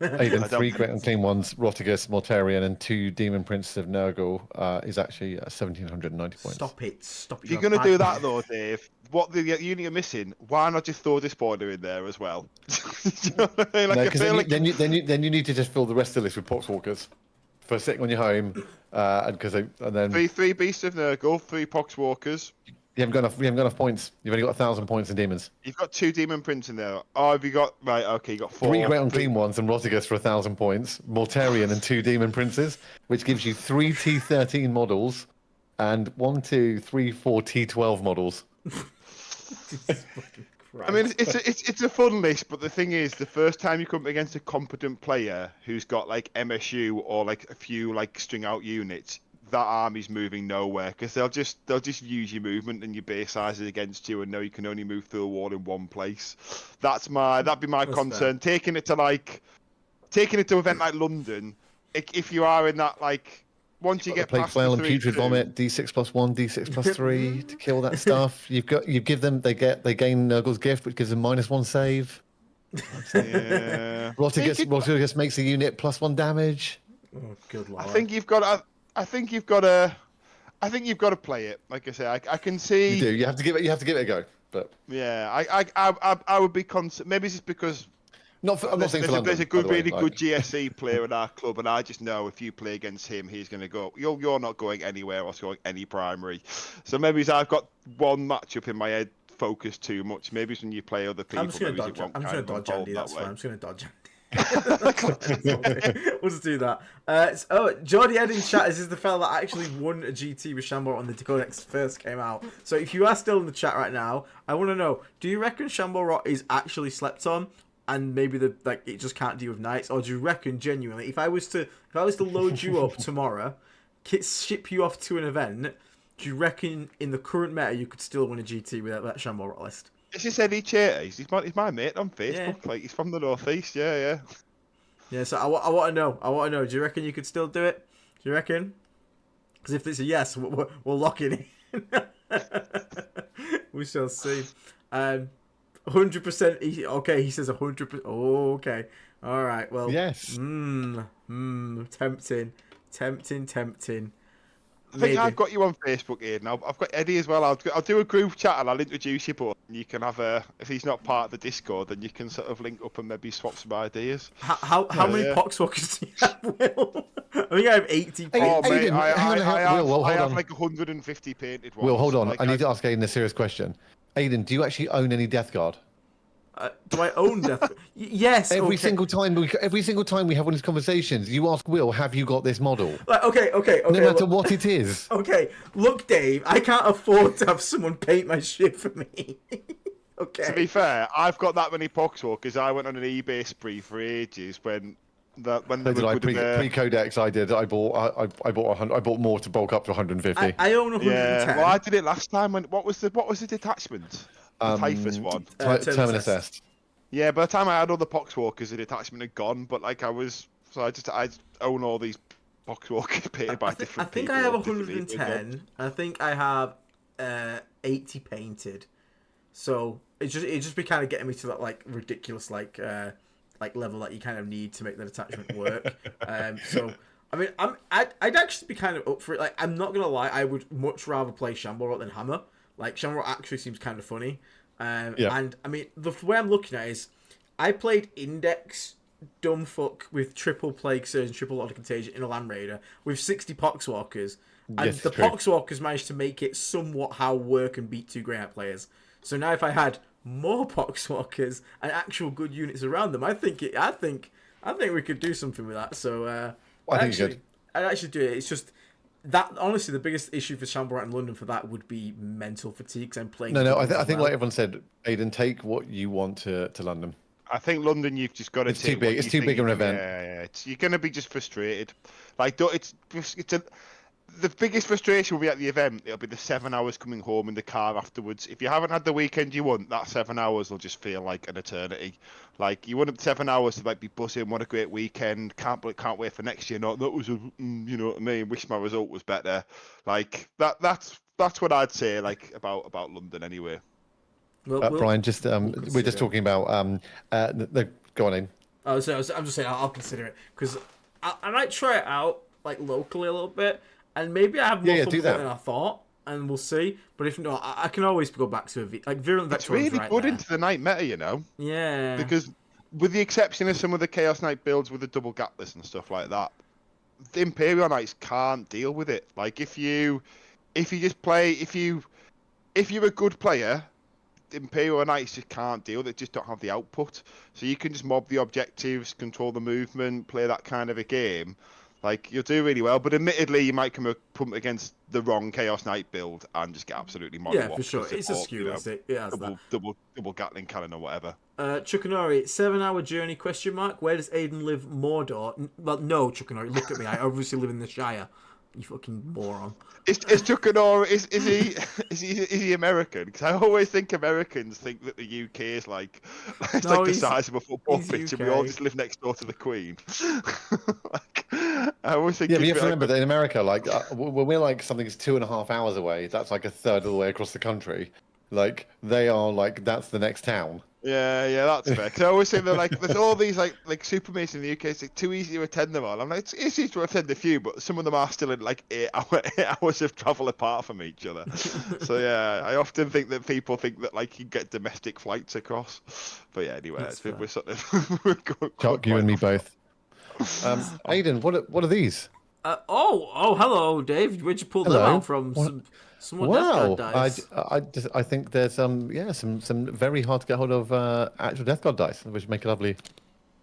Speaker 4: Even 3 great and clean ones, Rotigus, Mortarion, and 2 Demon Princes of Nurgle is actually 1,790 points.
Speaker 2: Stop it.
Speaker 3: If you're going to do that though, Dave, what the unit are missing, why not just throw this border in there as well? You know what I mean?
Speaker 4: Then you need to just fill the rest of the list with Poxwalkers for sitting on your home, and then
Speaker 3: 3 Beasts of Nurgle, 3 Poxwalkers.
Speaker 4: You haven't got enough points. You've only got 1,000 points in demons.
Speaker 3: You've got 2 demon prints in there. Oh, have you got right? Okay, you got 4.
Speaker 4: 3 great and clean ones and Rotigus for 1,000 points. Mortarion and 2 demon princes, which gives you 3 T13 models and 1, 2, 3, 4 T12 models.
Speaker 3: I mean, it's a fun list, but the thing is, the first time you come against a competent player who's got like MSU or like a few like string out units, that army's moving nowhere, because they'll just use your movement and your base sizes against you, and know you can only move through a wall in one place. That'd be my concern. Fair. Taking it to an event like London, if you are in that like. Once you get past
Speaker 4: flail and putrid vomit, D6+1, D6+3 to kill that stuff. You give them, they gain Nurgle's gift, which gives them -1 save.
Speaker 3: Yeah.
Speaker 4: Rotigus makes a unit +1 damage.
Speaker 2: Oh, good lord.
Speaker 3: I think you've got to play it. Like I say, I can see.
Speaker 4: You do. You have to give it a go. But
Speaker 3: yeah, I would be maybe it's just because.
Speaker 4: I'm not saying for London,
Speaker 3: there's a really good GSE player in our club, and I just know if you play against him, he's going to go. You're not going anywhere or scoring any primary. So maybe I've got one matchup in my head focused too much. Maybe it's when you play other people.
Speaker 2: I'm just going to dodge Andy. That's fine. I'm just going to dodge Andy. We'll just do that. Jordy Ed in chat is the fella that actually won a GT with Shamblerot when the Codex first came out. So if you are still in the chat right now, I want to know: do you reckon Shamblerot is actually slept on? And maybe it just can't deal with knights, or do you reckon genuinely if I was to load you up tomorrow, ship you off to an event, do you reckon in the current meta you could still win a GT without that Shamblerot list?
Speaker 3: Is this Eddie Chater? He's my mate on Facebook.
Speaker 2: Yeah.
Speaker 3: Like he's from the northeast. Yeah.
Speaker 2: Yeah, so I want to know. I want to know. Do you reckon you could still do it? Do you reckon? Because if it's a yes, we'll lock it in. We shall see. 100%. Okay, he says 100%. Oh, okay. All right. Well.
Speaker 4: Yes.
Speaker 2: Tempting.
Speaker 3: I think I've got you on Facebook, Aidan. I've got Eddie as well. I'll do a group chat and I'll introduce you both. You can have if he's not part of the Discord, then you can sort of link up and maybe swap some ideas.
Speaker 2: How many poxwalkers do you have, Will? I think I have 80.
Speaker 3: Oh, mate,
Speaker 4: Aidan,
Speaker 3: I have like 150 painted ones.
Speaker 4: Will, hold on.
Speaker 3: Like,
Speaker 4: I need to ask Aidan a serious question. Aidan, do you actually own any Death Guard?
Speaker 2: Do I own Death? Yes.
Speaker 4: Every single time we have one of these conversations, you ask Will, "Have you got this model?"
Speaker 2: Like, okay.
Speaker 4: No matter what it is.
Speaker 2: Okay, look, Dave. I can't afford to have someone paint my ship for me. Okay.
Speaker 3: To be fair, I've got that many poxwalkers. I went on an eBay spree for ages when
Speaker 4: So did I pre-codex? I did. I bought more to bulk up to 150.
Speaker 2: I own 110.
Speaker 3: Yeah. Well, I did it last time. What was the detachment? The Typhus one.
Speaker 4: Terminus Est.
Speaker 3: Yeah, by the time I had all the poxwalkers, the detachment had gone. But like I own all these poxwalkers painted by different people.
Speaker 2: I think I have 110. I think I have 80 painted. So it just be kind of getting me to that like ridiculous like level that you kind of need to make the detachment work. So I mean I'd actually be kind of up for it. Like I'm not gonna lie, I would much rather play Shamblerot than Hammer. Like Shamblerot actually seems kind of funny. And I mean the way I'm looking at it is I played Index Dumbfuck with triple Plague Surge and triple Lot of Contagion in a Land Raider with 60 Poxwalkers. And
Speaker 4: Yes,
Speaker 2: the
Speaker 4: true.
Speaker 2: Poxwalkers managed to make it somewhat how work and beat 2 Greyhound players. So now if I had more Poxwalkers and actual good units around them, I think we could do something with that. So
Speaker 4: I think you could.
Speaker 2: I'd actually do it. It's just that honestly the biggest issue for Shamblerot in London for that would be mental fatigue. Because I'm playing.
Speaker 4: No. I think like everyone said, Aidan, take what you want to London.
Speaker 3: I think London, you've just got to.
Speaker 4: It's too big. It's too big of an event.
Speaker 3: Yeah. You're going to be just frustrated. Like, the biggest frustration will be at the event. It'll be the 7 hours coming home in the car afterwards. If you haven't had the weekend you want, that 7 hours will just feel like an eternity. Like you want 7 hours to like be buzzing. What a great weekend! Can't wait for next year. No, that was you know what I mean. Wish my result was better. Like that's what I'd say. Like about London anyway.
Speaker 4: Brian, just we're just talking about go on in.
Speaker 2: Oh, so I'm just saying I'll consider it because I might try it out like locally a little bit, and maybe I have more fun with it than I thought, and we'll see. But if not, I can always go back to like Virulent
Speaker 3: It's
Speaker 2: Veteran's
Speaker 3: really
Speaker 2: right
Speaker 3: good
Speaker 2: there.
Speaker 3: into the night meta, you know.
Speaker 2: Yeah.
Speaker 3: Because with the exception of some of the Chaos Knight builds with the double gatless and stuff like that, the Imperial Knights can't deal with it. Like if you're a good player, the Imperial Knights just can't deal. They just don't have the output. So you can just mob the objectives, control the movement, play that kind of a game. Like you'll do really well, but admittedly you might come up against the wrong Chaos Knight build and just get absolutely modded.
Speaker 2: Yeah, for sure. It's a skew, is it? Yeah,
Speaker 3: double Gatling cannon or whatever.
Speaker 2: Chukanori, 7-hour journey ? Where does Aidan live? Mordor? Well, no, Chukanori. Look at me. I obviously live in the Shire. You fucking moron.
Speaker 3: Is Chukanori is he American? Because I always think Americans think that the UK is like the size of a football pitch, and we all just live next door to the Queen. Like, I always think.
Speaker 4: Yeah, but you have to remember that in America, like when we're like something's 2.5 hours away, that's like a third of the way across the country. Like they are like that's the next town.
Speaker 3: Yeah, that's fair. Because I always say that like there's all these like super mates in the UK. It's like, too easy to attend them all. I'm like, it's easy to attend a few, but some of them are still in like 8 hours of travel apart from each other. So yeah, I often think that people think that like you get domestic flights across. But yeah, anyway, we're sort of
Speaker 4: Chuck, you and me both. Aidan, what are these?
Speaker 2: Hello, Dave. Where'd you pull them out from? Some
Speaker 4: wow,
Speaker 2: Death Guard dice.
Speaker 4: I think there's some very hard to get hold of actual Death Guard dice, which make a lovely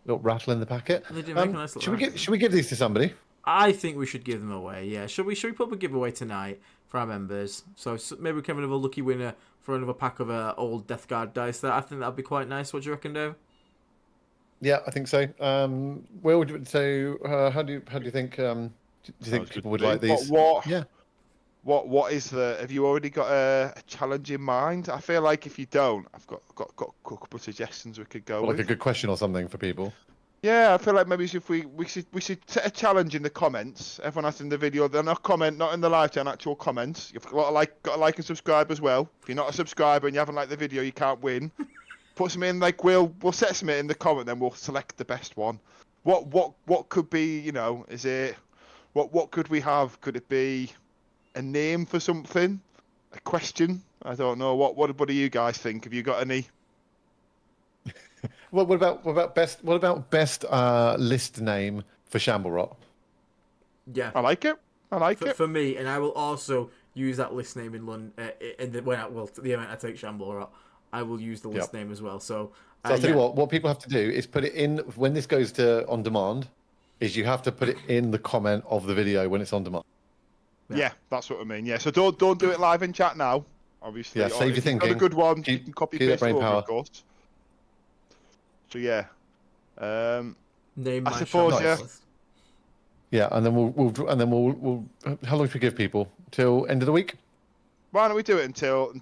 Speaker 4: little rattle in the packet.
Speaker 2: They do make a nice little
Speaker 4: should we give these to somebody?
Speaker 2: I think we should give them away. Yeah, should we put up a giveaway tonight for our members? So maybe we can have another lucky winner for another pack of old Death Guard dice. I think that'd be quite nice. What do you reckon, Dave?
Speaker 4: Yeah, I think so. How do you think? Do Do you think
Speaker 3: Sounds
Speaker 4: people
Speaker 3: good
Speaker 4: would
Speaker 3: to
Speaker 4: like
Speaker 3: me.
Speaker 4: these?
Speaker 3: What
Speaker 4: Yeah.
Speaker 3: what is the? Have you already got a challenge in mind? I feel like if you don't, I've got a couple of suggestions we could go
Speaker 4: Or like
Speaker 3: with.
Speaker 4: a good question or something for people.
Speaker 3: Yeah, I feel like maybe if we should set a challenge in the comments. Everyone that's in the video, they're not comment, not in the live chat, actual comments. You've got to like and subscribe as well. If you're not a subscriber and you haven't liked the video, you can't win. Put some in, like we'll set some in the comment, then we'll select the best one. What could be, you know, is it what could we have? Could it be a name for something? A question? I don't know. What do you guys think? Have you got any?
Speaker 4: What about best list name for Shamblerot?
Speaker 2: Yeah.
Speaker 3: I like it. I like it.
Speaker 2: For me, and I will also use that list name in London. The event I take Shamblerot, I will use the list name as well. So,
Speaker 4: So I'll tell you what people have to do is put it in when this goes to on demand. Is you have to put it in the comment of the video when it's on demand.
Speaker 3: Yeah, that's what I mean. Yeah, so don't do it live in chat now. Obviously,
Speaker 4: Yeah, save your
Speaker 3: if you've got
Speaker 4: thinking.
Speaker 3: a good one, you
Speaker 4: Keep
Speaker 3: can copy
Speaker 4: that
Speaker 3: paste it
Speaker 4: brain
Speaker 3: over,
Speaker 4: power.
Speaker 3: of course. So yeah,
Speaker 2: name
Speaker 3: I
Speaker 2: my
Speaker 3: suppose,
Speaker 2: Shamblerot
Speaker 3: yeah.
Speaker 2: list.
Speaker 4: Yeah, and then we'll how long should we give people till end of the week?
Speaker 3: why don't we do it until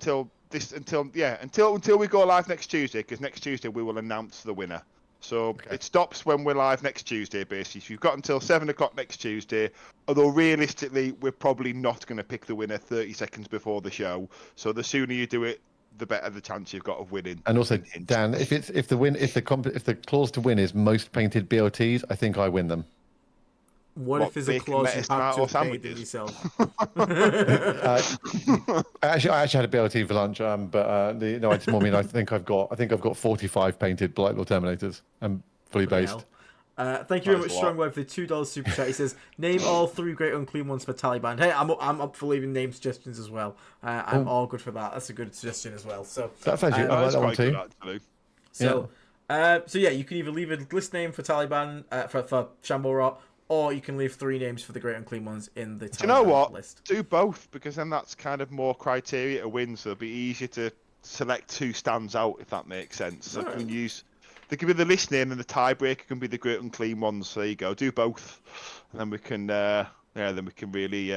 Speaker 3: we go live next Tuesday? Because next Tuesday we will announce the winner. So it stops when we're live next Tuesday, basically. So you've got until 7 o'clock next Tuesday. Although realistically, we're probably not going to pick the winner 30 seconds before the show. So the sooner you do it, the better the chance you've got of winning.
Speaker 4: And also, Dan, if the clause to win is most painted BLTs, I think I win them.
Speaker 2: What if there's a
Speaker 3: bacon,
Speaker 2: clause you
Speaker 3: lettuce,
Speaker 2: have to
Speaker 3: tomato
Speaker 2: have paid them
Speaker 3: sandwiches?
Speaker 2: yourself?
Speaker 4: I actually had a BLT for lunch, but I just more mean I think I've got 45 painted Blightlord Terminators and fully based.
Speaker 2: Thank you very
Speaker 3: That's
Speaker 2: much,
Speaker 3: a lot.
Speaker 2: Strongweb, for the $2 super chat. He says, "Name all 3 great unclean ones for Taliban." Hey, I'm up for leaving name suggestions as well. I'm all good for that. That's a good suggestion as well. So
Speaker 4: That's actually I like
Speaker 3: That's
Speaker 4: that one
Speaker 3: quite good,
Speaker 4: too.
Speaker 3: actually.
Speaker 2: So yeah, you can either leave a list name for Taliban for Shamblerot, or you can leave 3 names for the great unclean ones in the Taliban
Speaker 3: Do you know what?
Speaker 2: list.
Speaker 3: Do both, because then that's kind of more criteria to win, so it'll be easier to select who stands out, if that makes sense. So
Speaker 2: Alright.
Speaker 3: they can be the list name and the tiebreaker can be the great unclean ones. So there you go. Do both, and then we can really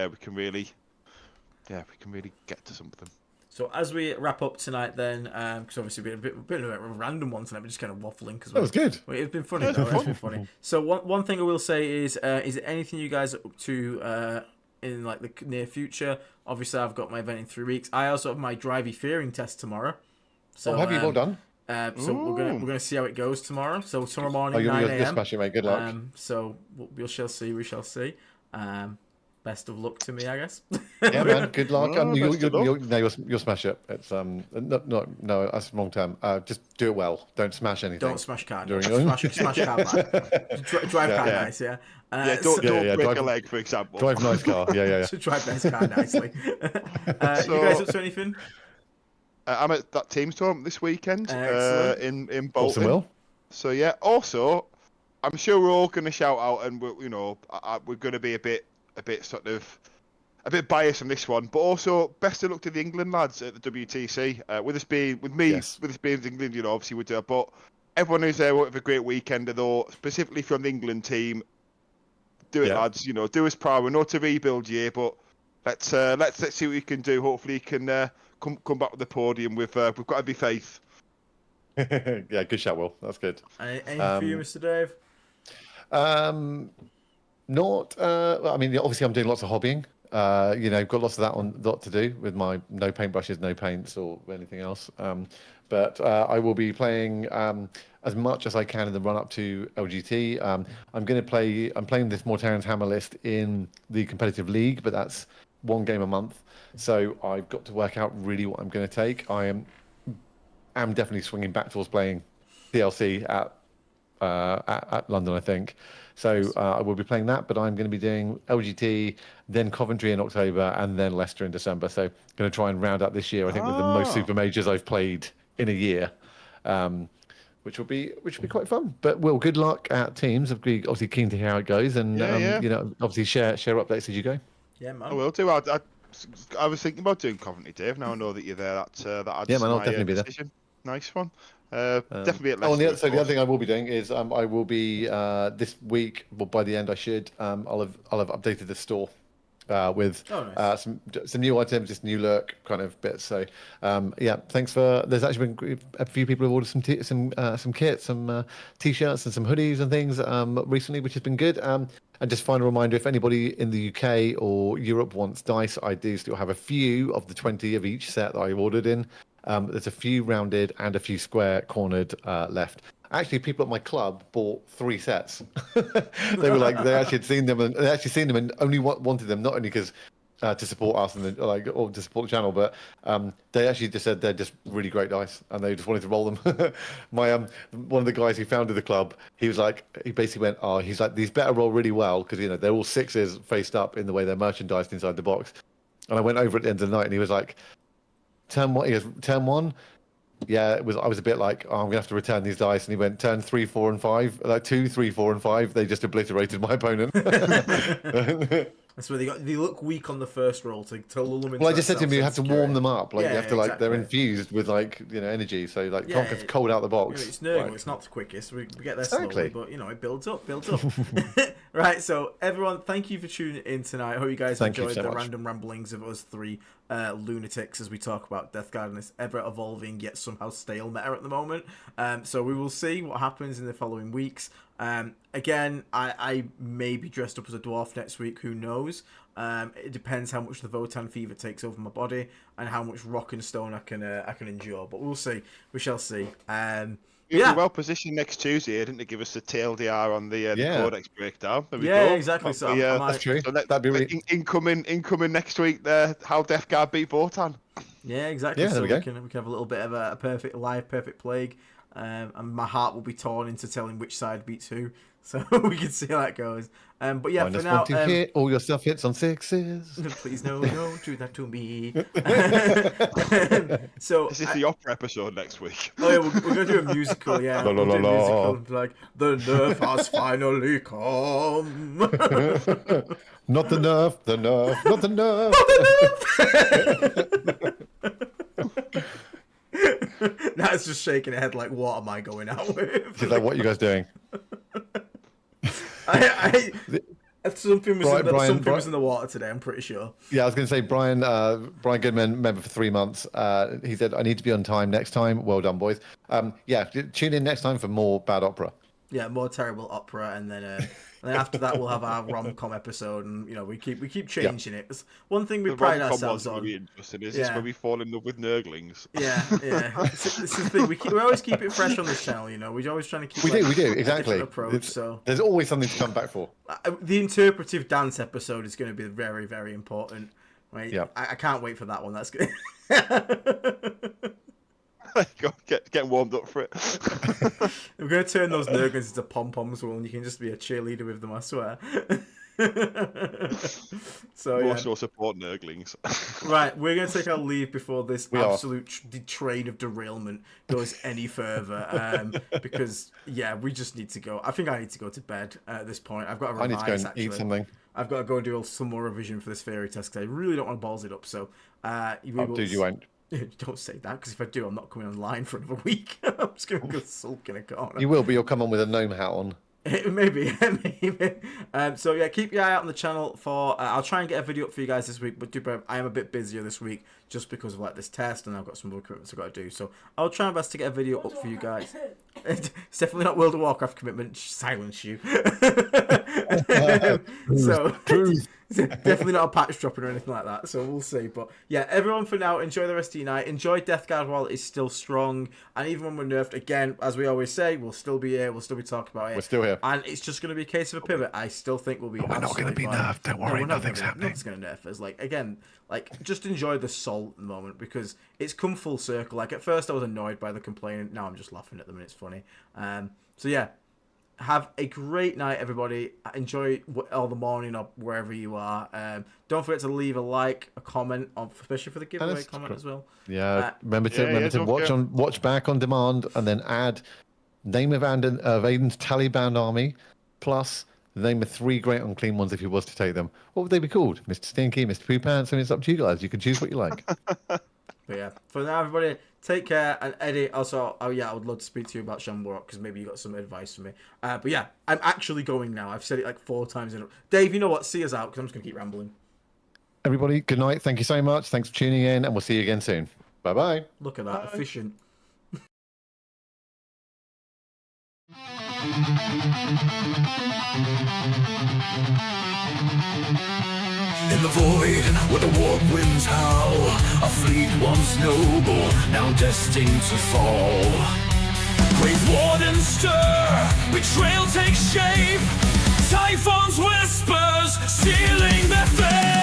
Speaker 3: get to something.
Speaker 2: So as we wrap up tonight, then, because obviously a bit of a random one tonight, we're just kind of waffling because
Speaker 4: That was good.
Speaker 2: It's been funny. Though, it's been funny. So one thing I will say is there anything you guys are up to in like the near future? Obviously, I've got my event in 3 weeks. I also have my drivey fearing test tomorrow. So
Speaker 4: Have you well done?
Speaker 2: So we're gonna see how it goes tomorrow. So tomorrow morning,
Speaker 4: You'll
Speaker 2: 9 a.m.
Speaker 4: smash it, mate. Good luck.
Speaker 2: So we shall see. We shall see. Best of luck to me, I guess.
Speaker 4: Yeah, man. Good luck.
Speaker 3: best of luck.
Speaker 4: You'll smash it. It's no, that's long term. Just do it well. Don't smash anything.
Speaker 2: Don't smash car.
Speaker 4: During-
Speaker 2: Smash car. Drive car nice, yeah.
Speaker 3: Don't break
Speaker 4: drive-
Speaker 3: a leg, for example.
Speaker 4: Drive nice car. Yeah.
Speaker 2: Drive nice car nicely. You guys up to anything?
Speaker 3: I'm at that team's tournament this weekend
Speaker 2: Excellent.
Speaker 3: in
Speaker 4: Awesome,
Speaker 3: Bolton.
Speaker 4: Will.
Speaker 3: So yeah. Also, I'm sure we're all going to shout out, and we're going to be a bit biased on this one, but also best of luck to the England lads at the WTC. With us being England, obviously we do. But everyone who's there will have a great weekend. Although specifically from the England team, do it, lads. Do us proud. We're not a rebuild year, but let's see what we can do. Hopefully, you can come back with the podium. We've got to be faith.
Speaker 4: Yeah, good shout, Will. That's good.
Speaker 2: Anything for you, Mr. Dave?
Speaker 4: Not. I mean, obviously, I'm doing lots of hobbying. Got lots of that lot to do with my no paintbrushes, no paints, or anything else. But I will be playing as much as I can in the run up to LGT. I'm playing this Mortarian's Hammer list in the competitive league, but that's 1 game a month. So I've got to work out really what I'm going to take. I am definitely swinging back towards playing DLC at London, I think. So I will be playing that, but I'm going to be doing LGT, then Coventry in October, and then Leicester in December. So going to try and round out this year, I think, with the most super majors I've played in a year, which will be quite fun. But Will, good luck at teams. I'll be obviously keen to hear how it goes, and obviously share updates as you go.
Speaker 2: Yeah, man.
Speaker 3: I will do. I was thinking about doing Coventry, Dave. Now I know that you're there. That adds
Speaker 4: Yeah, man,
Speaker 3: to
Speaker 4: I'll
Speaker 3: my
Speaker 4: definitely be there.
Speaker 3: decision. Nice one. Definitely at
Speaker 4: Oh,
Speaker 3: Leicester.
Speaker 4: and so the other thing I will be doing is I will be this week. Well, by the end, I should. I'll have updated the store with some new items, just new look kind of bits. So yeah, thanks for. There's actually been a few people who've ordered some kits, some t-shirts, and some hoodies and things recently, which has been good. And just final reminder, if anybody in the UK or Europe wants dice, I do still have a few of the 20 of each set that I ordered in. There's a few rounded and a few square cornered left. Actually, people at my club bought 3 sets. They were like, they actually had seen them and only wanted them, not only because to support us and or to support the channel, but they actually just said they're just really great dice and they just wanted to roll them. My one of the guys who founded the club, he basically went, he's like, these better roll really well because they're all 6s faced up in the way they're merchandised inside the box. And I went over at the end of the night and he was like, turn 1. He goes, turn 1. Yeah, I was a bit like, I'm gonna have to return these dice, and he went turn 3, 4, and 5, like 2, 3, 4, and 5. They just obliterated my opponent.
Speaker 2: That's where they look weak on the first roll to lull them into.
Speaker 4: Well, I just said to him, you have to warm them up, you have to
Speaker 2: exactly.
Speaker 4: They're infused with energy, so it's cold out the box.
Speaker 2: It's Nurgle, it's not the quickest. We get there slowly, but it builds up. Right, so everyone, thank you for tuning in tonight. I hope you guys enjoyed the random ramblings of us 3 lunatics as we talk about Death Guard and this ever evolving yet somehow stale meta at the moment. So we will see what happens in the following weeks. Again, I may be dressed up as a dwarf next week, who knows. It depends how much the Votan fever takes over my body and how much rock and stone I can endure, but we'll see. We shall see.
Speaker 3: You're well positioned next Tuesday, didn't it? Give us the TLDR on the codex breakdown.
Speaker 2: Exactly. So
Speaker 4: that's true.
Speaker 3: So
Speaker 4: that'd be really
Speaker 3: incoming next week. There, how Death Guard beat Votan.
Speaker 2: Yeah, exactly.
Speaker 4: Yeah,
Speaker 2: so
Speaker 4: we
Speaker 2: can have a little bit of a perfect plague, and my heart will be torn into telling which side beats who. So we can see how that goes. But yeah, for now,
Speaker 4: hit, all your stuff hits on 6s.
Speaker 2: Please no, don't do that to me. So
Speaker 3: this is the opera episode next week.
Speaker 2: Oh yeah, we're gonna do a musical. Yeah, we'll do a musical. Like the nerf has finally come.
Speaker 4: Not the nerf, not the nerf.
Speaker 2: Now it's just shaking her head like, what am I going out with?
Speaker 4: She's like, what are you guys doing?
Speaker 2: Something was in the water today, I'm pretty sure.
Speaker 4: Yeah, I was going to say, Brian Goodman, member for 3 months. He said, I need to be on time next time. Well done, boys. Yeah, tune in next time for more bad opera.
Speaker 2: Yeah, more terrible opera, and then after that we'll have our rom-com episode, and we keep changing it. It's one thing we pride ourselves on.
Speaker 3: Really interesting. Is this where we fall in love with Nurglings?
Speaker 2: Yeah. It's the thing. We always keep it fresh on this channel. We're always trying to keep.
Speaker 4: We do exactly.
Speaker 2: Approach, so
Speaker 4: there's always something to come back for.
Speaker 2: The interpretive dance episode is going to be very, very important. Right?
Speaker 4: Yeah.
Speaker 2: I can't wait for that one. That's good.
Speaker 3: Go get warmed up for it.
Speaker 2: We're going to turn those Nurglings into pom-poms, and you can just be a cheerleader with them, I swear. So
Speaker 3: more so support Nurglings.
Speaker 2: Right, we're going to take our leave before this absolute train of derailment goes any further. Because we just need to go. I think I need to go to bed at this point. I've got to revise.
Speaker 4: I need to go and eat something.
Speaker 2: I've got to go and do some more revision for this theory test because I really don't want to balls it up. So,
Speaker 4: dude, you won't.
Speaker 2: Don't say that, because if I do, I'm not coming online for another week. I'm just going to go sulk in a corner.
Speaker 4: You will, but you'll come on with a gnome hat on.
Speaker 2: Maybe. So yeah, keep your eye out on the channel for. I'll try and get a video up for you guys this week, but I am a bit busier this week just because of this test, and I've got some other commitments I've got to do. So I'll try my best to get a video up for you guys. It's definitely not World of Warcraft commitment. Silence you. So definitely not a patch dropping or anything like that. So we'll see. But yeah, everyone for now, enjoy the rest of your night. Enjoy Death Guard while it is still strong. And even when we're nerfed, again, as we always say, we'll still be here. We'll still be talking about it.
Speaker 4: We're still here.
Speaker 2: And it's just going to be a case of a pivot. I still think we'll be.
Speaker 4: We're not going to be nerfed. Don't worry. Nothing's happening.
Speaker 2: Nothing's going to nerf us. Just enjoy the salt at the moment because it's come full circle. At first I was annoyed by the complaining. Now I'm just laughing at them and it's funny. So yeah. Have a great night, everybody. Enjoy all the morning or wherever you are. Don't forget to leave a like, a comment, especially for the giveaway comment as well.
Speaker 4: Yeah, remember to watch back on demand, and then add name of Aiden's Taliban army, plus the name of 3 great unclean ones if he was to take them. What would they be called? Mr. Stinky, Mr. Poo Pants? I mean, it's up to you guys. You can choose what you like.
Speaker 2: But yeah, for now, everybody, take care. And Eddie, also, I would love to speak to you about Shamblerot because maybe you got some advice for me. But yeah, I'm actually going now. I've said it like 4 times in a row. Dave, you know what? See us out because I'm just going to keep rambling.
Speaker 4: Everybody, good night. Thank you so much. Thanks for tuning in, and we'll see you again soon. Bye-bye.
Speaker 2: Look at that, efficient.
Speaker 1: In the void, where the warp winds howl, a fleet once noble, now destined to fall. Grave wardens stir, betrayal takes shape, Typhon's whispers, sealing their fate.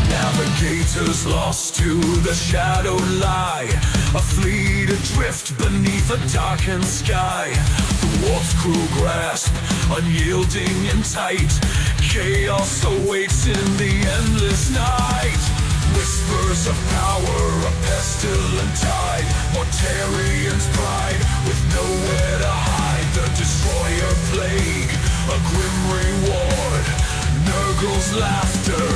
Speaker 1: Navigators lost to the shadow lie, a fleet adrift beneath a darkened sky. The warp's crew grasp, unyielding and tight, chaos awaits in the endless night. Whispers of power, a pestilent tide, Mortarian's pride, with nowhere to hide. The destroyer plague, a grim reward, Nurgle's laughter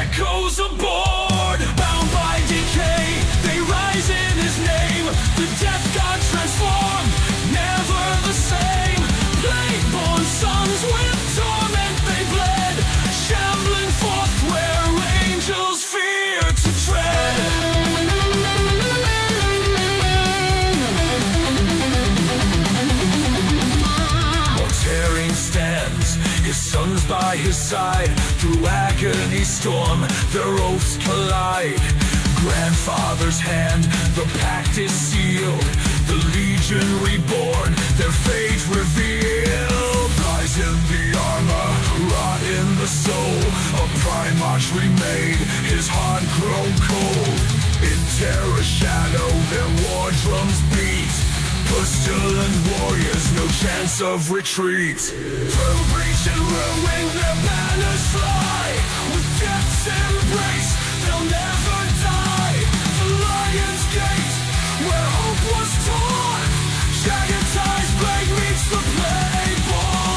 Speaker 1: echoes aboard. Bound by decay, they rise in his name. The death god transformed, never the same. Blade-born sons with torment they bled, shambling forth where angels fear to tread. Mortarian stands, his sons by his side. Through agony storm, their oaths collide. Grandfather's hand, the pact is sealed. The legion reborn, their fate revealed. Rise in the armor, rot in the soul. A Primarch remade, his heart grown cold. In terror shadow, their war drums beat. Pestilent warriors, no chance of retreat. Through breach and ruin, their banners fly. With death's embrace, they'll never die. The Lion's Gate, where hope was torn. Jagged ties, blade meets the Blade-born.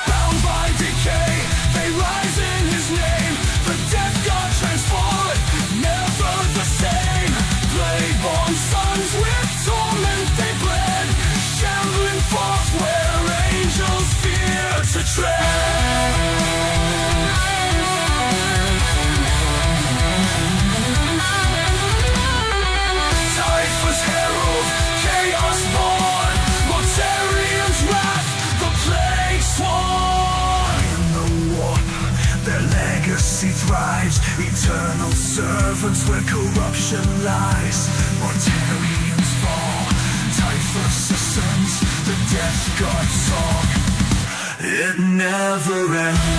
Speaker 1: Bound by decay, they rise in his name. The death god transformed, never the same. Blade-born sons with torment they bled, shambling forth where angels fear to tread. Typhus herald, chaos born, Mortarian's wrath, the plague sworn. In the warp, their legacy thrives, eternal servants where corruption lies. Mortarians fall, Typhus ascends, the death god song, it never ends.